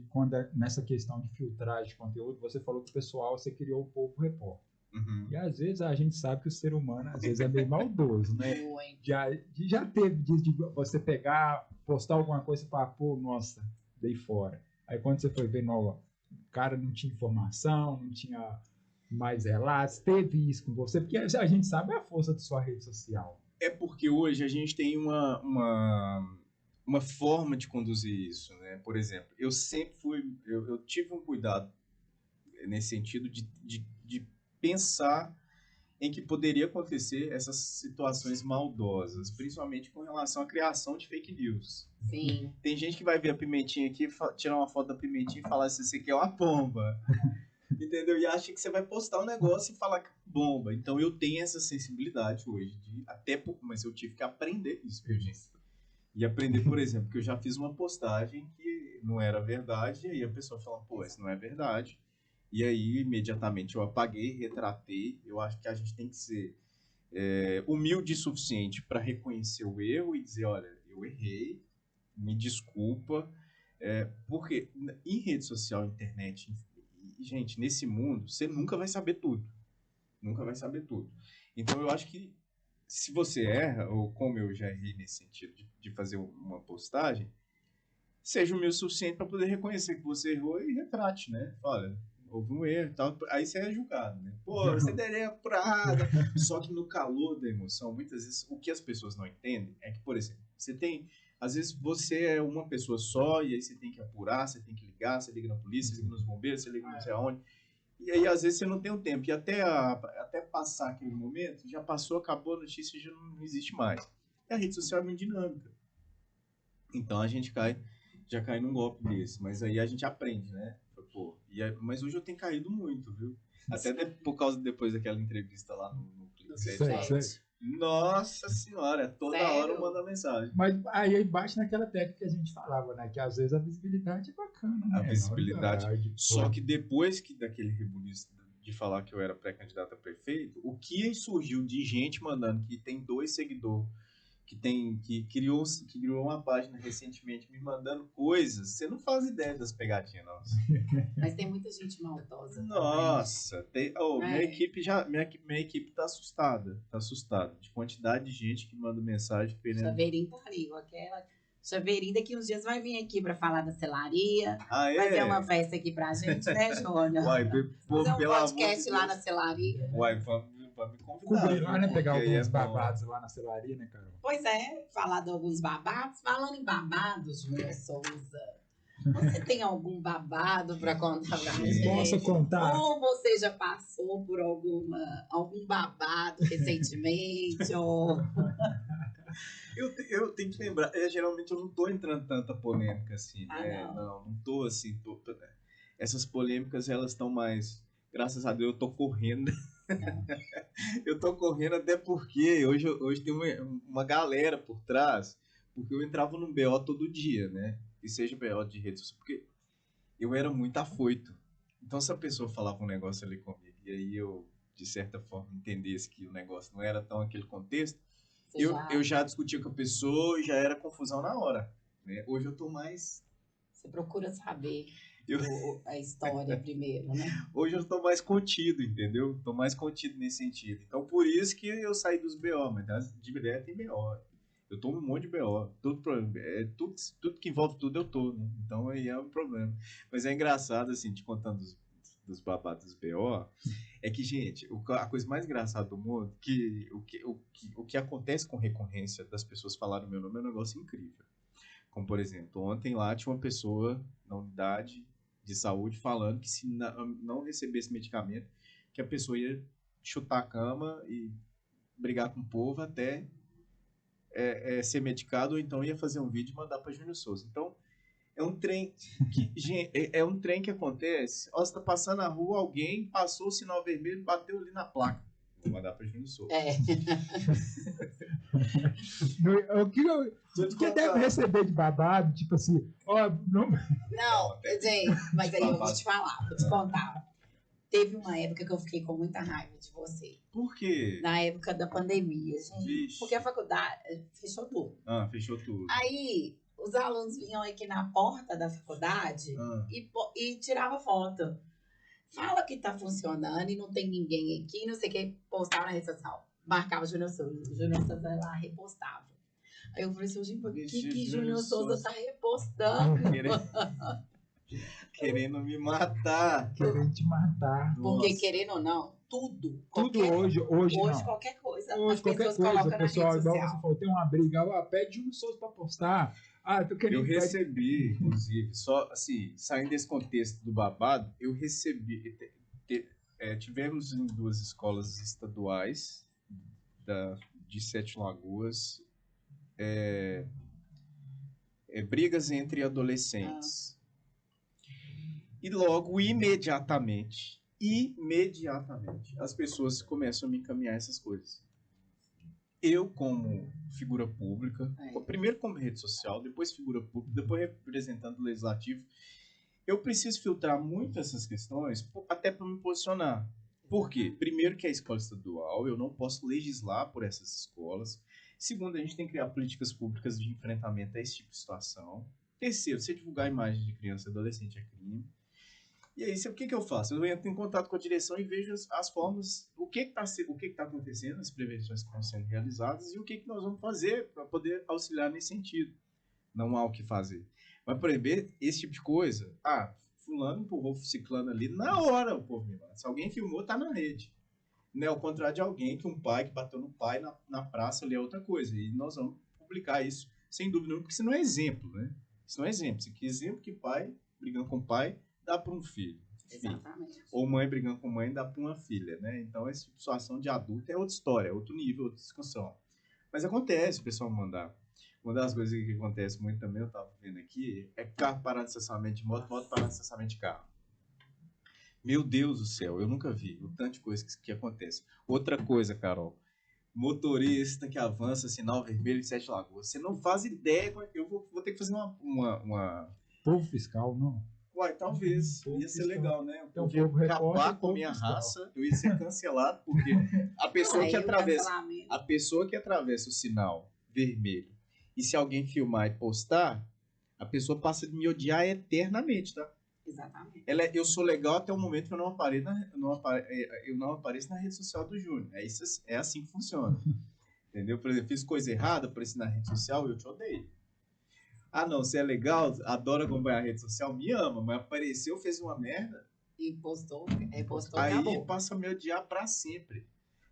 nessa questão de filtragem de conteúdo? Você falou que o pessoal, você criou o Povo Repórter. Uhum. E às vezes a gente sabe que o ser humano às vezes é meio maldoso, né? Já teve de você pegar, postar alguma coisa e falar, pô, nossa, dei fora. Aí quando você foi ver, não, o cara não tinha informação, não tinha mais relatos, teve isso com você, porque a gente sabe a força da sua rede social. É porque hoje a gente tem uma forma de conduzir isso, né? Por exemplo, eu sempre eu tive um cuidado nesse sentido de pensar em que poderia acontecer essas situações maldosas, principalmente com relação à criação de fake news. Sim. Tem gente que vai ver a pimentinha aqui, tirar uma foto da pimentinha e falar se você quer uma bomba. Entendeu? E acha que você vai postar um negócio e falar que bomba. Então eu tenho essa sensibilidade hoje, mas eu tive que aprender isso, viu, gente? E aprender, por exemplo, que eu já fiz uma postagem que não era verdade, e aí a pessoa fala, pô, isso não é verdade. E aí, imediatamente, eu apaguei, retratei. Eu acho que a gente tem que ser humilde o suficiente para reconhecer o erro e dizer, olha, eu errei, me desculpa, porque em rede social, internet, gente, nesse mundo, você nunca vai saber tudo. Nunca vai saber tudo. Então, eu acho que se você erra, ou como eu já errei nesse sentido de fazer uma postagem, seja humilde o suficiente para poder reconhecer que você errou e retrate, né? Olha, houve um erro e tal. Aí você é julgado, né? Pô, você daria apurada. Só que no calor da emoção, muitas vezes, o que as pessoas não entendem é que, por exemplo, às vezes você é uma pessoa só e aí você tem que apurar, você tem que ligar, você liga na polícia, você liga nos bombeiros, você liga não sei aonde. E aí, às vezes, você não tem o tempo. E até passar aquele momento, já passou, acabou a notícia, já não existe mais. E a rede social é muito dinâmica. Então, a gente já cai num golpe desse. Mas aí a gente aprende, né? Pô, mas hoje eu tenho caído muito, viu? Até por causa depois daquela entrevista lá no Clique 7. Nossa senhora, toda hora eu mando mensagem. Mas aí bate naquela técnica que a gente falava, né? Que às vezes a visibilidade é bacana, né? A visibilidade. Só que depois daquele rebuliço de falar que eu era pré-candidato a prefeito, o que surgiu de gente mandando que tem 2 seguidores, que criou uma página recentemente me mandando coisas, você não faz ideia das pegadinhas, não. Mas tem muita gente maldosa. Nossa, minha equipe tá assustada de quantidade de gente que manda mensagem querendo. Chaveirinho tá ali, aquela Chaveirinho daqui uns dias vai vir aqui pra falar da celaria. É? Vai ter uma festa aqui pra gente, né, Júnior? Uai, fazer um podcast lá na celaria. Uai, vamos me convidar. Cubrir lá, né? Pegar alguns babados lá na celaria, né, Carol? Pois é, falar de alguns babados. Falando em babados, Júnior Souza, você tem algum babado pra contar pra gente? Posso contar? Ou você já passou por algum babado recentemente? Ou... Eu tenho que lembrar, geralmente eu não tô entrando tanta polêmica assim, né? Não tô assim. Essas polêmicas, elas estão mais... Graças a Deus eu tô correndo. Eu tô correndo até porque hoje tem uma galera por trás, porque eu entrava num BO todo dia, né? E seja BO de rede social, porque eu era muito afoito. Então, se a pessoa falava um negócio ali comigo, e aí eu, de certa forma, entendesse que o negócio não era tão aquele contexto, eu já discutia com a pessoa e já era confusão na hora, né? Hoje eu tô mais... Você procura saber a história primeiro, né? Hoje eu tô mais contido, entendeu? Tô mais contido nesse sentido. Então, por isso que eu saí dos BO, mas de verdade tem BO. Eu tô um monte de BO. Tudo que envolve tudo eu tô, né? Então aí é um problema. Mas é engraçado, assim, te contando dos babados dos BO, é que, gente, a coisa mais engraçada do mundo, o que acontece com recorrência das pessoas falarem o meu nome é um negócio incrível. Como, por exemplo, ontem lá tinha uma pessoa na unidade de saúde falando que se não recebesse medicamento, que a pessoa ia chutar a cama e brigar com o povo até ser medicado, ou então ia fazer um vídeo e mandar para Júnior Souza. Então, é um trem que acontece. Ó, você tá passando na rua, alguém passou o sinal vermelho, bateu ali na placa. Vou mandar para Júnior Souza. O que deve receber de babado, tipo assim, ó, não, gente, mas aí eu vou te falar, vou te contar. Teve uma época que eu fiquei com muita raiva de você. Por quê? Na época da pandemia, gente. Vixe. Porque a faculdade fechou tudo. Fechou tudo. Aí, os alunos vinham aqui na porta da faculdade e tiravam foto. Fala que tá funcionando e não tem ninguém aqui, não sei o que, postava na rede social. Marcava o Júnior Souza. O Júnior Souza ia lá, repostava. Aí eu falei assim, gente, por que Júnior Souza tá repostando? Querendo me matar. Querendo te matar. Porque, querendo ou não, tudo hoje não. Qualquer coisa. Hoje, qualquer coisa, pessoal, igual você falou, tem uma briga, pede Júnior Souza pra postar. Eu recebi, inclusive, só assim, saindo desse contexto do babado, eu recebi, tivemos em 2 escolas estaduais de 7 Lagoas, brigas entre adolescentes. E logo, imediatamente, as pessoas começam a me encaminhar essas coisas. Eu, como figura pública, primeiro como rede social, depois figura pública, depois representando o legislativo, eu preciso filtrar muito essas questões, até para me posicionar. Por quê? Primeiro que é a escola estadual, eu não posso legislar por essas escolas. Segundo, a gente tem que criar políticas públicas de enfrentamento a esse tipo de situação. Terceiro, se divulgar imagens de criança e adolescente é crime. E aí, o que eu faço? Eu entro em contato com a direção e vejo as formas, o que está acontecendo, as prevenções que estão sendo realizadas e o que nós vamos fazer para poder auxiliar nesse sentido. Não há o que fazer. Mas, por exemplo, esse tipo de coisa, fulano empurrou ciclano ali, na hora o povo me manda. Se alguém filmou, tá na rede. Né? Ao contrário de alguém que um pai que bateu no pai na praça ali é outra coisa. E nós vamos publicar isso, sem dúvida nenhuma, porque isso não é exemplo, né? Isso não é exemplo. Isso aqui é exemplo que pai brigando com pai dá para um filho. Exatamente. Ou mãe brigando com mãe dá para uma filha, né? Então, essa situação de adulto é outra história, é outro nível, outra discussão. Mas acontece o pessoal mandar. Uma das coisas que acontece muito também, eu estava vendo aqui, é carro parado de estacionamento de moto parado de estacionamento de carro. Meu Deus do céu, eu nunca vi o tanto de coisa que acontece. Outra coisa, Carol, motorista que avança, sinal vermelho em Sete Lagoas. Você não faz ideia, eu vou ter que fazer uma... Povo fiscal, não. Uai, talvez. Povo Ia ser fiscal. legal, né? Eu Então, podia povo repórter, acabar com a povo minha fiscal. raça, eu ia ser cancelado, porque a pessoa que atravessa o sinal vermelho, e se alguém filmar e postar, a pessoa passa de me odiar eternamente, tá? Exatamente. Eu sou legal até o momento que eu não apareço na rede social do Júnior. É assim que funciona. Entendeu? Por exemplo, fiz coisa errada, apareci na rede social, eu te odeio. Ah, não, você é legal, adora acompanhar a rede social, me ama, mas apareceu, fez uma merda. E postou Aí acabou. passa a me odiar pra sempre.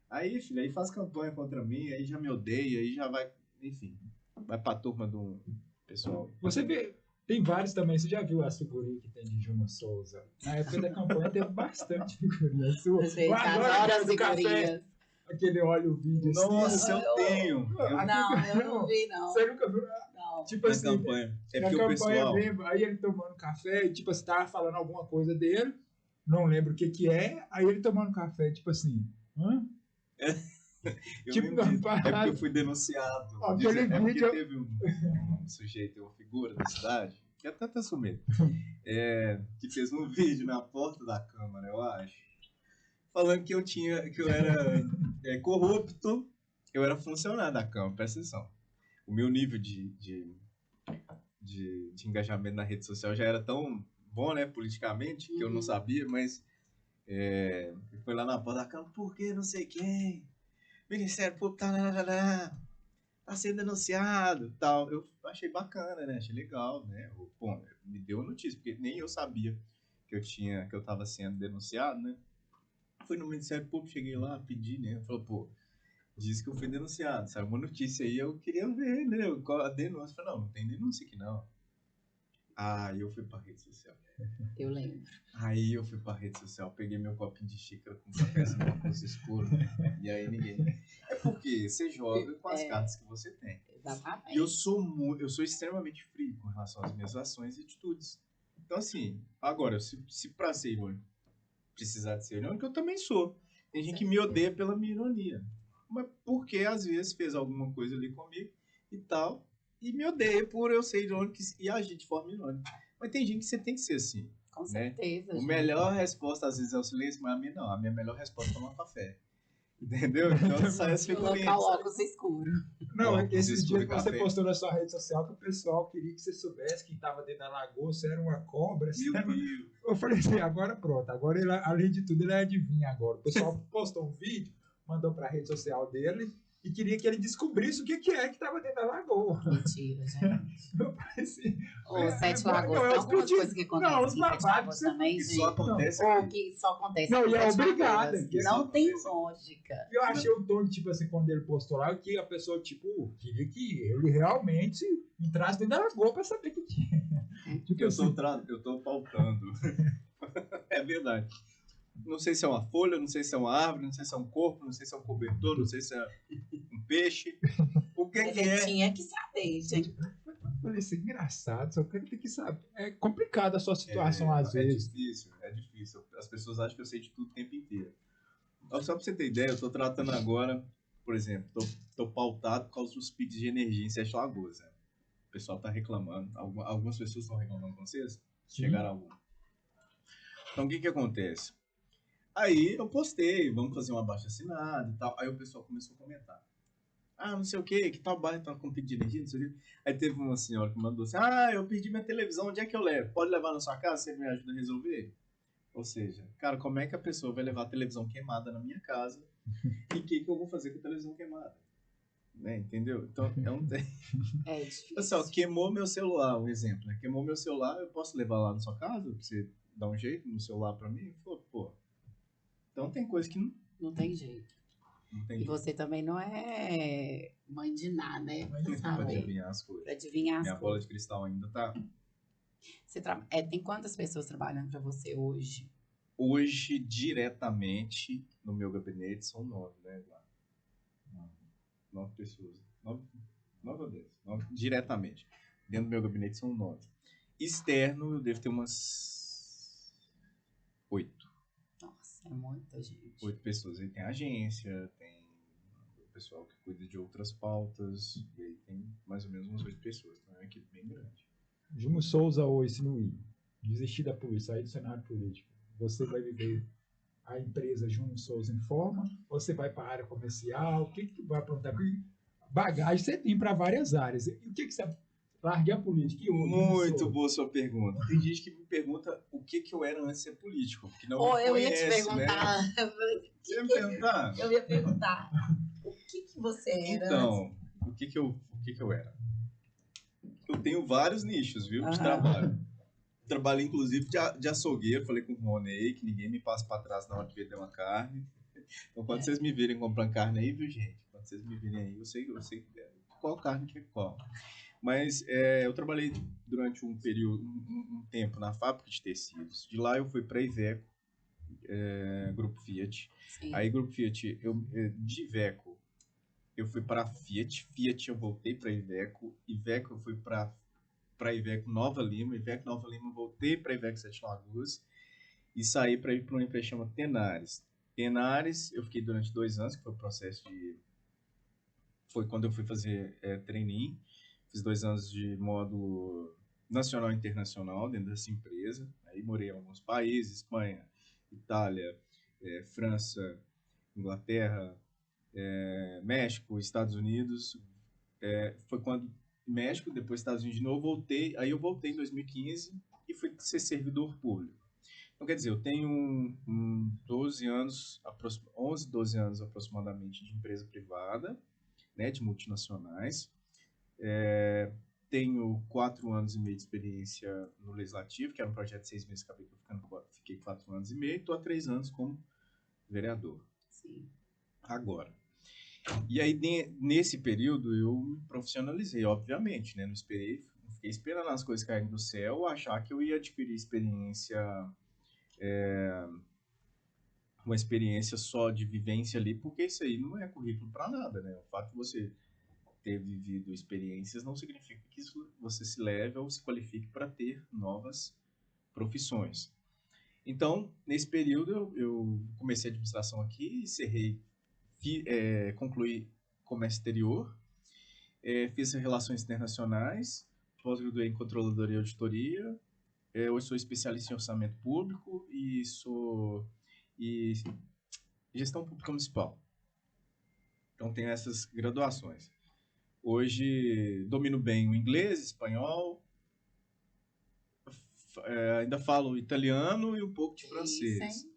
Aí, filho, aí faz campanha contra mim, aí já me odeia, aí já vai, enfim, vai pra turma do pessoal. Você vê, tem vários também, você já viu as figurinhas que tem de Juma Souza? Na época da campanha teve bastante figurinha sua. Você Eu adoro adora aquela as do café, figurinhas. aquele olha o vídeo assim. Nossa, eu tenho. Não, eu não vi, não. Você nunca viu? Não. Tipo Na assim, campanha. É na porque o campanha pessoal... mesmo, aí ele tomando café, e tipo, você tava falando alguma coisa dele, não lembro o que é, aí ele tomando café, tipo assim, hã? Eu Tipo, lembro disso. não, É porque eu fui denunciado. Ó, aquele É porque vídeo- teve um sujeito, uma figura da cidade, que até tá sumido, que fez um vídeo na porta da Câmara, eu acho, falando que eu era corrupto, eu era funcionário da Câmara, presta atenção. O meu nível de engajamento na rede social já era tão bom, né, politicamente, que eu não sabia, mas foi lá na porta da Câmara, por que não sei quem? Ministério Público tá sendo denunciado, tal. Eu achei bacana, né? Achei legal, né? Bom, me deu a notícia, porque nem eu sabia que eu tava sendo denunciado, né? Fui no Ministério Público, cheguei lá, pedi, né? Falou, pô, disse que eu fui denunciado. Saiu uma notícia aí, eu queria ver, né? Qual a denúncia? Eu falei, não tem denúncia aqui, não. Aí eu fui pra rede social. Eu lembro. Aí eu fui pra rede social, peguei meu copinho de xícara com café assim, óculos escuro, e aí ninguém... É porque você joga com as cartas que você tem. Exatamente. E eu sou extremamente frio com relação às minhas ações e atitudes. Então, assim, agora, se pra ser irônico, precisar de ser irônico, eu também sou. Tem gente que me odeia pela minha ironia. Mas porque, às vezes, fez alguma coisa ali comigo e tal, e me odeia por eu ser irônico e agir de forma irônica. Mas tem gente que você tem que ser assim. Com Né? certeza. A gente. melhor resposta, às vezes, é o silêncio, mas a minha não. A minha melhor resposta é tomar café. Entendeu? Então sai as figurinhas. Colocar o óculos escuro. Não, Óculos esses escuro dias e você café. postou na sua rede social que o pessoal queria que você soubesse que estava dentro da lagoa, você era uma cobra. Você Meu era... Deus. Eu falei assim, agora pronto, agora ele, além de tudo, ele adivinha agora. O pessoal postou um vídeo, mandou para a rede social dele e queria que ele descobrisse o que é que estava dentro da lagoa. Mentira, gente. Eu falei assim, Ô, Sete não, Lagoas, eu tem algumas pedi- coisas que acontecem não, os em Sete lavados Lagoas você também, Que gente. só acontece Ou aqui. que só acontece Não, em e é Sete obrigada, Lagoas. que Não só tem acontece. lógica. eu achei o tom, tipo assim, quando ele postou lá, que a pessoa, tipo, queria que ele realmente entrasse dentro da lagoa para saber que tinha. Tipo assim, Eu tô pautando. É verdade. Não sei se é uma folha, não sei se é uma árvore, não sei se é um corpo, não sei se é um cobertor, não sei se é um peixe. O que Mas que ele é? tinha que saber, gente. eu falei assim, engraçado, só que ele tem que saber. É complicado a sua situação às vezes. É difícil. As pessoas acham que eu sei de tudo o tempo inteiro. Só pra você ter ideia, eu tô tratando agora, por exemplo, tô pautado por causa dos picos de energia em Sete Lagoas. Né? O pessoal tá reclamando. Algumas pessoas estão reclamando com vocês? Sim. Chegaram algumas. Então, o que acontece? Aí eu postei, vamos fazer um abaixo-assinado e tal. Aí o pessoal começou a comentar. Ah, não sei o que tal bairro tá com pedido de energia, não sei o quê. Aí teve uma senhora que mandou assim, eu perdi minha televisão, onde é que eu levo? Pode levar na sua casa, você me ajuda a resolver? Ou seja, cara, como é que a pessoa vai levar a televisão queimada na minha casa e o que eu vou fazer com a televisão queimada? Né, entendeu? Então, É difícil. Pessoal, queimou meu celular, um exemplo, né? Queimou meu celular, eu posso levar lá na sua casa? Pra você dar um jeito no celular pra mim? Pô. Então tem coisa que Não tem jeito. não tem E jeito. você também não é mãe de nada, né? Pra Sabe? adivinhar as coisas. Pra adivinhar as Minha bola coisas. de cristal ainda tá... Tem quantas pessoas trabalhando pra você hoje? Hoje, diretamente no meu gabinete, são 9, né, Eduardo? 9 pessoas. 9 ou 10? 9, diretamente. Dentro do meu gabinete são 9. Externo, eu devo ter umas 8. Nossa, é muita gente. 8 pessoas. Aí tem agência, tem o pessoal que cuida de outras pautas, e aí tem mais ou menos umas 8 pessoas. Então é uma equipe bem grande. Júnior Souza hoje, se não ir, desistir da polícia, sair do cenário político, você vai viver a empresa Júnior Souza em forma, ou você vai para a área comercial? O que que vai aprontar? Porque bagagem você tem para várias áreas. E o que que você largue a política? E hoje, Júnior Muito Souza? boa sua pergunta. Tem gente que me pergunta o que eu era antes de ser político, porque não me Eu ia te conhece, perguntar. né? Você ia me perguntar? Eu ia perguntar. O que você era? Então, o que eu era? Eu tenho vários nichos, viu, de Aham. trabalho. Trabalhei, inclusive, de açougueiro. Falei com o Ronei, que ninguém me passa pra trás na hora de vender uma carne. Então, quando vocês me virem comprando carne aí, viu, gente? Quando vocês me virem aí, eu sei qual carne que é qual. Mas eu trabalhei durante um período, um tempo na fábrica de tecidos. De lá eu fui para Iveco, Grupo Fiat. Sim. Aí, Grupo Fiat, de Iveco, eu fui para Fiat. Fiat eu voltei para Iveco. Iveco eu fui para Iveco Nova Lima. Iveco Nova Lima eu voltei para Iveco Sete Lagoas. E saí para ir para uma empresa chamada Tenares. Tenares, eu fiquei durante 2 anos, que foi o processo de... Foi quando eu fui fazer trainee. Fiz 2 anos de módulo nacional e internacional dentro dessa empresa. Aí morei em alguns países, Espanha, Itália, França, Inglaterra, México, Estados Unidos. Foi quando México, depois Estados Unidos de novo, voltei. Aí eu voltei em 2015 e fui ser servidor público. Então, quer dizer, eu tenho 12 anos, 11, 12 anos aproximadamente de empresa privada, né, de multinacionais. Tenho 4 anos e meio de experiência no Legislativo, que era um projeto de 6 meses, fiquei 4 anos e meio, estou há 3 anos como vereador. Sim. Agora. E aí, nesse período, eu me profissionalizei, obviamente, né? Não fiquei esperando as coisas caírem do céu, achar que eu ia adquirir uma experiência só de vivência ali, porque isso aí não é currículo para nada, né? O fato de você ter vivido experiências não significa que você se leve ou se qualifique para ter novas profissões. Então, nesse período, eu comecei a administração aqui, concluí comércio exterior, fiz relações internacionais, pós-graduei em controladoria e auditoria, hoje sou especialista em orçamento público e gestão pública municipal. Então, tenho essas graduações. Hoje domino bem o inglês, espanhol, ainda falo italiano e um pouco de francês.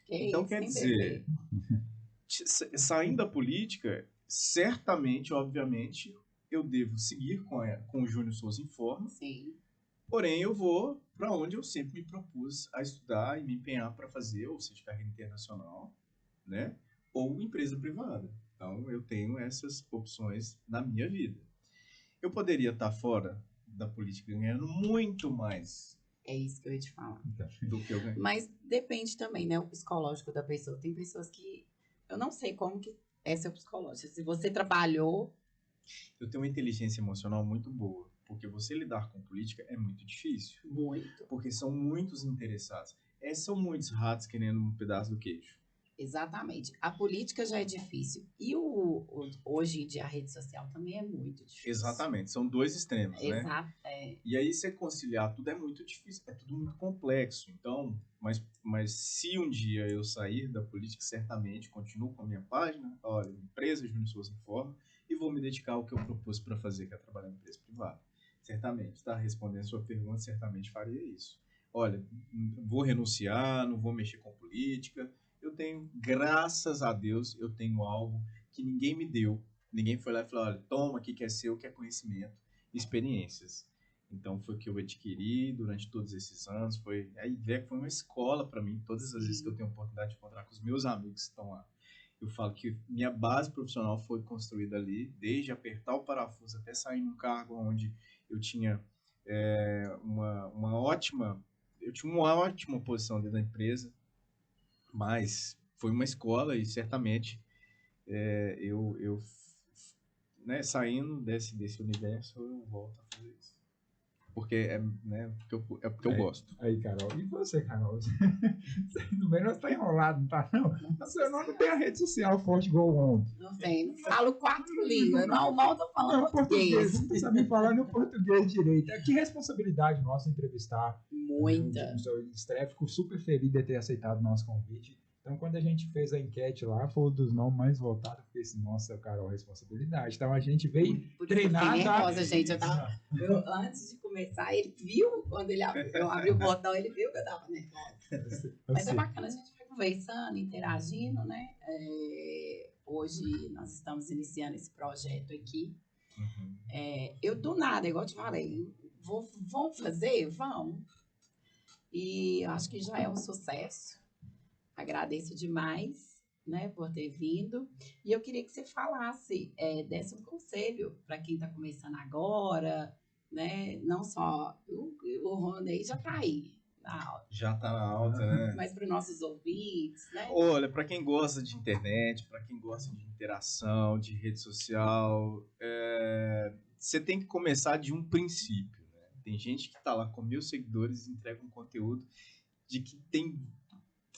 Então, quer dizer, saindo da política, certamente, obviamente, eu devo seguir com o Júnior Souza em forma. Sim. Porém, eu vou para onde eu sempre me propus a estudar e me empenhar para fazer, ou seja, carreira internacional, né? Ou empresa privada. Então, eu tenho essas opções na minha vida. Eu poderia estar fora da política ganhando muito mais É isso que eu ia te falar. do que eu ganho. Mas depende também, né? O psicológico da pessoa. Tem pessoas que... Eu não sei como que é seu psicológico. Se você trabalhou... Eu tenho uma inteligência emocional muito boa. Porque você lidar com política é muito difícil. Muito. Porque são muitos interessados. São muitos ratos querendo um pedaço do queijo. Exatamente. A política já é difícil. E hoje em dia a rede social também é muito difícil. Exatamente, são dois extremos, né? Exato. E aí você conciliar tudo é muito difícil, é tudo muito complexo. Então, mas se um dia eu sair da política, certamente continuo com a minha página, olha, empresa Júnior Souza Informa, e vou me dedicar ao que eu propus para fazer, que é trabalhar em empresa privada. Certamente, tá? Respondendo a sua pergunta, certamente faria isso. Olha, vou renunciar, não vou mexer com política. Eu tenho, graças a Deus, eu tenho algo que ninguém me deu. Ninguém foi lá e falou, olha, toma, aqui que é seu, que é conhecimento, experiências. Então foi o que eu adquiri durante todos esses anos. A IVEC foi uma escola para mim. Todas as vezes que eu tenho a oportunidade de encontrar com os meus amigos que estão lá, eu falo que minha base profissional foi construída ali, desde apertar o parafuso até sair num cargo onde eu tinha uma ótima posição dentro da empresa, mas foi uma escola e certamente eu né, saindo desse universo, eu volto a fazer isso. Porque porque eu gosto. Aí, Carol. E você, Carol? Você no menos tá enrolado, não tá? Não. Você não tem a rede social forte igual ontem. Não tem. Não falo 4 línguas. Mal tô falando português. Não sabe falar no português direito. Que responsabilidade nossa entrevistar. Muita. O seu estreia, fico super feliz de ter aceitado o nosso convite. Então, quando a gente fez a enquete lá, foi um dos nomes mais votados. Eu fiquei assim, nossa, Carol, responsabilidade. Então, a gente veio treinar. Nervosa, gente. Antes de começar, ele viu, quando eu abri o botão, ele viu que eu tava nervosa. Mas é bacana, a gente vai conversando, interagindo, né? Hoje, nós estamos iniciando esse projeto aqui. Uhum. Eu, do nada, igual eu te falei, vamos fazer? Vamos. E acho que já é um sucesso. Agradeço demais, né, por ter vindo. E eu queria que você falasse, desse um conselho para quem está começando agora, né? Não só o Rony já está aí na alta. Já está na alta, né? Mas para os nossos ouvintes, né? Olha, para quem gosta de internet, para quem gosta de interação, de rede social, você tem que começar de um princípio, né? Tem gente que está lá com 1.000 seguidores e entrega um conteúdo de que tem,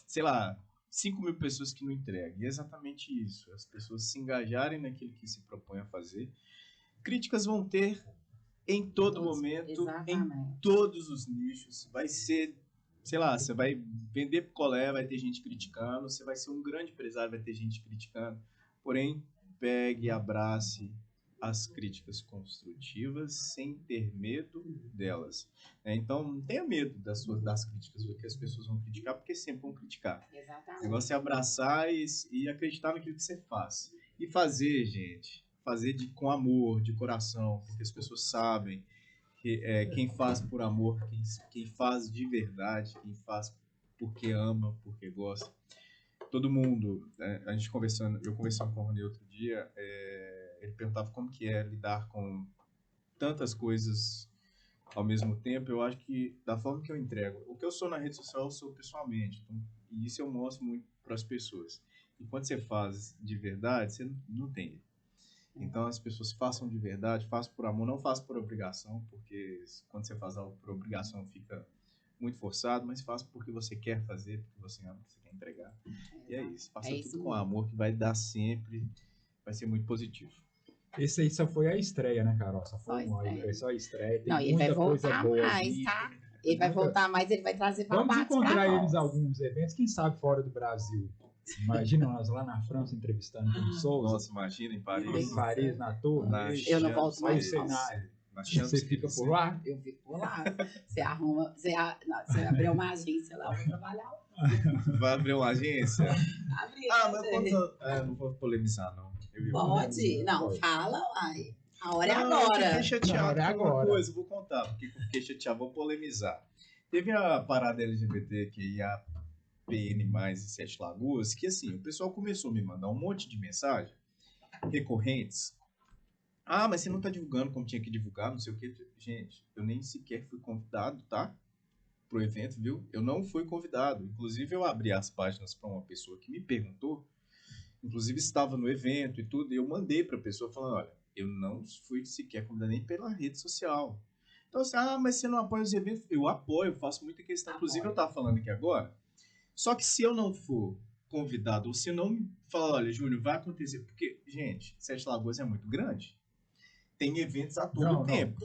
sei lá, 5.000 pessoas que não entregam. E é exatamente isso. As pessoas se engajarem naquilo que se propõe a fazer. Críticas vão ter em todo momento, exatamente. Em todos os nichos. Vai ser, sei lá, você vai vender picolé, vai ter gente criticando. Você vai ser um grande empresário, vai ter gente criticando. Porém, pegue e abrace as críticas construtivas sem ter medo delas. Então, não tenha medo das críticas, do que as pessoas vão criticar, porque sempre vão criticar. Exatamente. O negócio é abraçar e acreditar naquilo que você faz. E fazer, gente, com amor, de coração, porque as pessoas sabem que quem faz por amor, quem faz de verdade, quem faz porque ama, porque gosta. Todo mundo, a gente eu conversando com o Rony outro dia, ele perguntava como que é lidar com tantas coisas ao mesmo tempo. Eu acho que da forma que eu entrego, o que eu sou na rede social eu sou pessoalmente, então, e isso eu mostro muito para as pessoas. E quando você faz de verdade, você não tem erro. Então as pessoas façam de verdade, façam por amor, não façam por obrigação, porque quando você faz algo por obrigação fica muito forçado, mas faça porque você quer fazer, porque você ama, porque você quer entregar. E é isso, faça tudo com amor, que vai dar sempre, vai ser muito positivo. Esse aí só foi a estreia, né, Carol? Só a estreia. Tem ele vai voltar mais, tá? Ele vai voltar mais, ele vai trazer babados. Vamos encontrar eles em alguns eventos, quem sabe fora do Brasil. Imagina nós lá na França entrevistando com o Souza. Nossa, imagina em Paris. Em Paris, na torre. Eu não volto mais. Você fica por lá? Eu fico por lá. Você abriu uma agência lá, eu vou trabalhar lá. Vai abrir uma agência? Mas não vou polemizar, não. Pode? Não, fala, uai. A hora é agora. Eu fiquei chateado com uma coisa, vou contar, porque eu fiquei chateado, vou polemizar. Teve a parada LGBT que ia PN+, em Sete Lagoas, que assim, o pessoal começou a me mandar um monte de mensagens recorrentes. Mas você não tá divulgando como tinha que divulgar, não sei o que. Gente, eu nem sequer fui convidado, tá? Pro evento, viu? Eu não fui convidado. Inclusive, eu abri as páginas para uma pessoa que me perguntou, inclusive estava no evento e tudo, e eu mandei pra pessoa falando, olha, eu não fui sequer convidado nem pela rede social. Então, assim, mas você não apoia os eventos? Eu apoio, faço muita questão. Inclusive, eu tava falando aqui agora. Só que se eu não for convidado, ou se não me fala, olha, Júnior, vai acontecer, porque, gente, Sete Lagoas é muito grande. Tem eventos a todo tempo.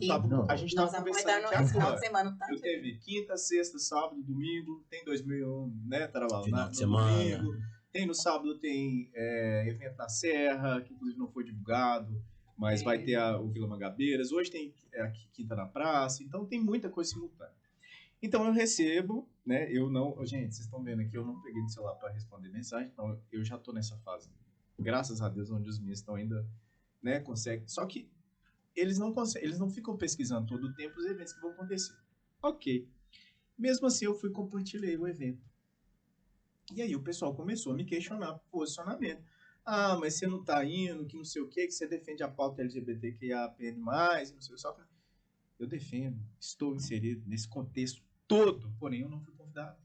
A gente Nós estava vamos conversando no aqui final agora. de semana também. Eu teve quinta, sexta, sábado, domingo, tem 2001, né, Taraval? Final de No semana. domingo, tem no sábado, tem evento na Serra, que inclusive não foi divulgado, mas vai ter o Vila Mangabeiras. Hoje tem aqui Quinta na Praça, então tem muita coisa simultânea. Então eu recebo, né, eu não... Gente, vocês estão vendo aqui, eu não peguei no celular para responder mensagem, então eu já estou nessa fase, graças a Deus, onde os meus estão ainda, né, conseguem. Só que eles não conseguem, eles não ficam pesquisando todo o tempo os eventos que vão acontecer. Ok. Mesmo assim, eu fui e compartilhei o evento. E aí o pessoal começou a me questionar posicionamento. Ah, mas você não tá indo, que não sei o quê, que você defende a pauta LGBTQIAPN+, e não sei o que. Só que eu defendo, estou inserido nesse contexto todo, porém eu não fui convidado.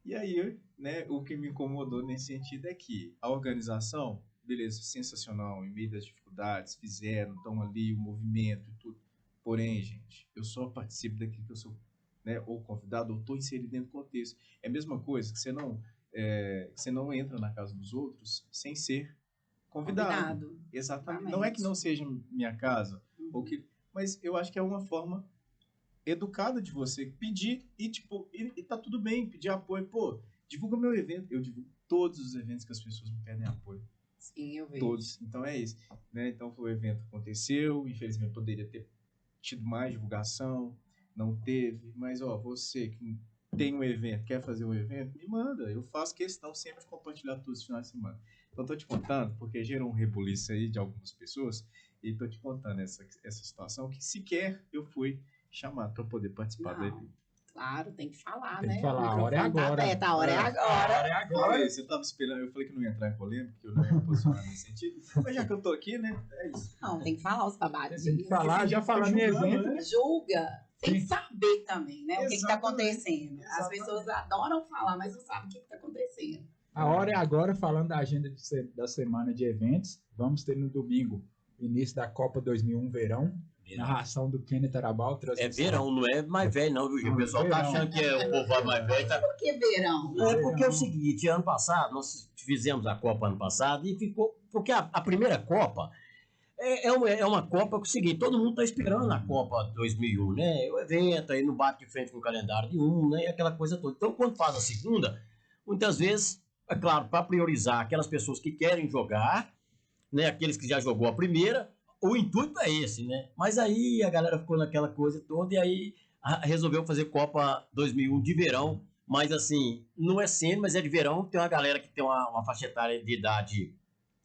E aí, né, o que me incomodou nesse sentido é que a organização, beleza, sensacional, em meio das dificuldades, fizeram, estão ali, o movimento e tudo. Porém, gente, eu só participo daquilo que eu sou, né, ou convidado, ou estou inserido dentro do contexto. É a mesma coisa que você não entra na casa dos outros sem ser convidado. Exatamente. Não é que não seja minha casa, ou que, mas eu acho que é uma forma educada de você pedir e, tipo, e tá tudo bem, pedir apoio. Pô, divulga meu evento. Eu divulgo todos os eventos que as pessoas me pedem apoio. Sim, eu vejo. Todos. Então é isso. Né? Então o evento aconteceu, infelizmente poderia ter tido mais divulgação, não teve, mas ó, você que tem um evento, quer fazer um evento, me manda. Eu faço questão sempre de compartilhar todos os finais de semana. Então tô te contando, porque gerou um rebuliço aí de algumas pessoas, e tô te contando essa situação que sequer eu fui chamado para poder participar do evento. Claro, tem que falar, Tem né? que falar, O a hora é microfone tá agora. aberto, a hora é agora. A hora é agora. Você tava esperando, eu falei que não ia entrar em polêmica, que eu não ia me posicionar nesse sentido, mas já que eu tô aqui, né, é isso. Não, tem que falar os babadinhos. Tem que falar, já falando em evento, né? Julga, sem Sim. saber também, né? O que está Exatamente. acontecendo. As Exatamente. pessoas adoram falar, mas não sabem o que está acontecendo. A hora é agora, falando da agenda da semana de eventos. Vamos ter no domingo, início da Copa 2001 Verão. Narração do Kenneth Arabal. É verão, não é mais velho, não, viu, Gil? O pessoal tá Verão. achando que o povo é mais velho. Tá... Por que verão? É porque é o seguinte, ano passado, nós fizemos a Copa ano passado e ficou. Porque a primeira Copa é uma Copa que é o seguinte, todo mundo tá esperando a Copa 2001, né? O evento aí não bate de frente com o calendário de né? E aquela coisa toda. Então, quando faz a segunda, muitas vezes, é claro, para priorizar aquelas pessoas que querem jogar, né? Aqueles que já jogou a primeira. O intuito é esse, né? Mas aí a galera ficou naquela coisa toda e aí resolveu fazer Copa 2001 de verão. Mas assim, não é sênior, mas é de verão. Tem uma galera que tem uma faixa etária de idade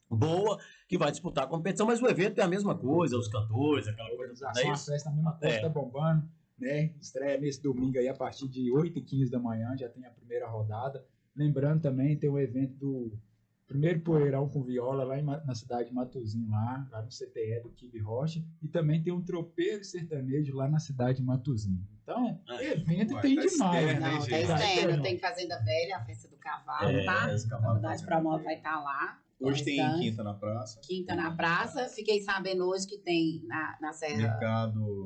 boa que vai disputar a competição. Mas o evento é a mesma coisa, os cantores, aquela coisa. A festa, a mesma coisa, tá bombando. Né? Estreia nesse domingo aí a partir de 8h15 da manhã, já tem a primeira rodada. Lembrando também, tem o evento do primeiro poeirão com viola lá na cidade de Matozinho, lá no CTE do Kibe Rocha, e também tem um tropeiro sertanejo lá na cidade de Matozinho. Então, evento tem demais. Não, tá externo, tem Fazenda Velha, a festa do cavalo, tá? A Verdade Promove vai estar lá. Hoje tem Quinta na Praça. Quinta na Praça. Fiquei sabendo hoje que tem na Serra.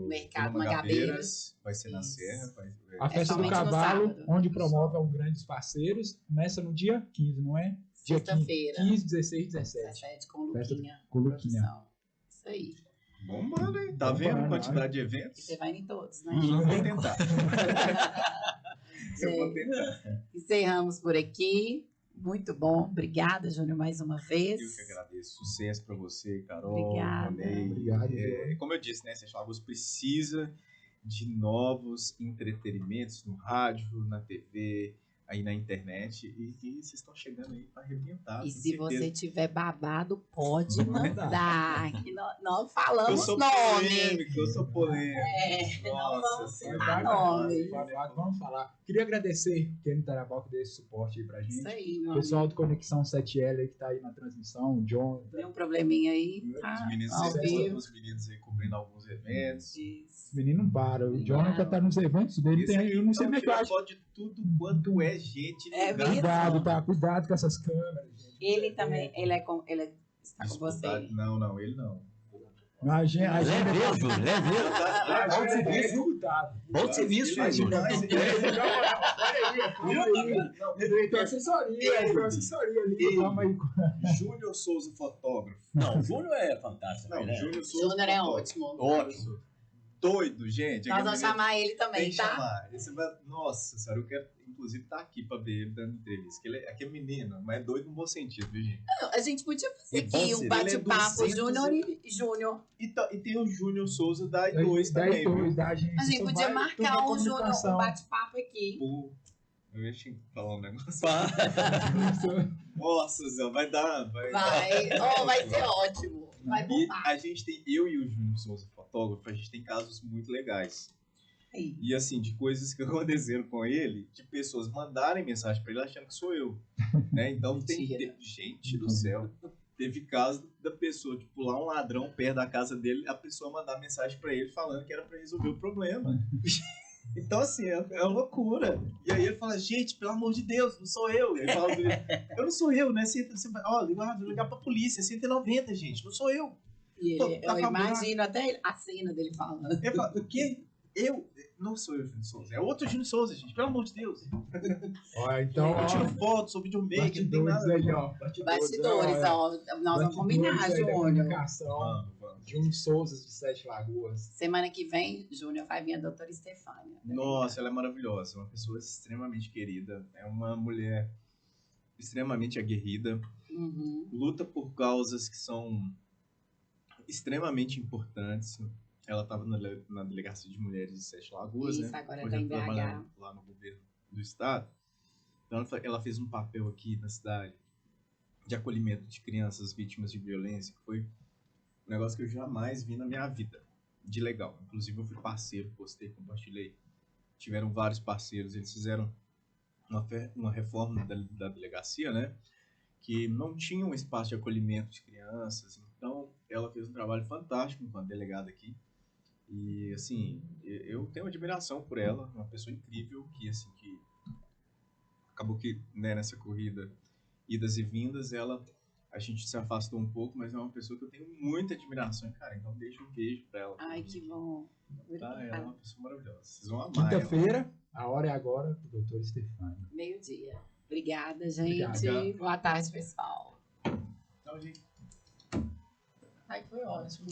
Mercado Mangabeiras. Vai ser na Serra. A festa do cavalo, onde promove alguns grandes parceiros, começa no dia 15, não é? Sexta-feira. 15, 16, 17. 17 com Luquinha. Com Luquinha. Isso aí. Bombando, hein? Tá vendo a quantidade de eventos? E você vai em todos, né? Eu vou tentar. Eu vou tentar. Encerramos por aqui. Muito bom. Obrigada, Júnior, mais uma vez. Eu que agradeço. Sucesso para você, Carol. Obrigada. Obrigado. Como eu disse, né? Sete Lagoas precisa de novos entretenimentos no rádio, na TV, aí na internet, e vocês estão chegando aí para arrebentar. E se você tiver babado, pode mandar. Que nós falamos eu sou nome. Polêmico, eu sou polêmico. Nossa, vamos falar. Queria agradecer o Kenneth Arabal que deu esse suporte aí pra gente. Isso aí, o pessoal do Conexão 7L aí que tá aí na transmissão, o John. Deu um probleminha aí. Os meninos aí cobrindo alguns eventos. Isso. O menino não para. O Jonathan tá nos eventos dele. Eu não sei como é que eu acho. De tudo quanto é gente. Cuidado com essas câmeras, gente. Ele também, ele está com você. Não, ele não. A gente Leve ele, Júnior, leve ele. bom serviço executado. Bom serviço, Júnior. Tem assessoria ali. Calma aí. Júnior Souza, fotógrafo. Não, o Júnior é fantástico. Não, né? Júnior Souza. Júnior é fotógrafo. ótimo. Ótimo. Doido, gente. Nós vamos chamar ele Tem também, que tá? chamar. Esse vai... Nossa senhora, eu quero, inclusive, estar aqui pra ver ele dando entrevista. Aqui é menino, mas é doido no bom sentido, viu, gente? A gente podia fazer E bom aqui um ser. bate-papo Ele é 200 Júnior e Júnior. E tem o Júnior Souza da I2 também, viu? Da A gente podia marcar um Júnior, um bate-papo aqui. Pô, eu ia falar um negócio. Nossa, Zé, vai dar. Vai ser ótimo. Vai E bombar. a gente tem, eu e o Júnior Souza, fotógrafo, a gente tem casos muito legais. Aí. E assim, de coisas que aconteceram com ele, de pessoas mandarem mensagem pra ele achando que sou eu. Né? Então gente do céu. Teve caso da pessoa de pular um ladrão perto da casa dele, a pessoa mandar mensagem pra ele falando que era pra resolver o problema. Então, assim, é uma loucura. E aí ele fala, gente, pelo amor de Deus, não sou eu. Ele fala, eu não sou eu, né? Vou ligar pra polícia, 190, gente, não sou eu. E Pô, ele, tá eu acabado. imagino até a cena dele falando. Ele fala, o quê? Eu? Não sou eu, Júnior Souza. É outro Júnior Souza, gente, pelo amor de Deus. Ó, então, Eu tiro foto, sou videomaker, não tem bastidores nada. aí, ó. Bastidores, ó. Nós vamos combinar, Bastidores aí da Júnior. comunicação. Júnior Souza de Sete Lagoas. Semana que vem, Júnior vai vir a doutora Estefânia. Nossa, ela é maravilhosa, uma pessoa extremamente querida, é uma mulher extremamente aguerrida, Uhum. luta por causas que são extremamente importantes. Ela estava na Delegacia de Mulheres de Sete Lagoas, Isso, né? agora Hoje tá em ela trabalha BH. lá no governo do estado. Então ela fez um papel aqui na cidade de acolhimento de crianças vítimas de violência, que foi um negócio que eu jamais vi na minha vida, de legal. Inclusive eu fui parceiro, postei, compartilhei. Tiveram vários parceiros, eles fizeram uma reforma da delegacia, né? Que não tinha um espaço de acolhimento de crianças. Então ela fez um trabalho fantástico enquanto delegada aqui. E, assim, eu tenho admiração por ela, uma pessoa incrível que, assim, que acabou que, né, nessa corrida, idas e vindas, a gente se afastou um pouco, mas é uma pessoa que eu tenho muita admiração, cara, então deixa um beijo pra ela. Ai, que bom. Tá, ela é uma pessoa maravilhosa. Vocês vão amar Quinta-feira, a hora é agora, do doutor Estefânia. Meio-dia. Obrigada, gente. Obrigado. Boa tarde, pessoal. ela. Então, gente, Ai, foi ótimo.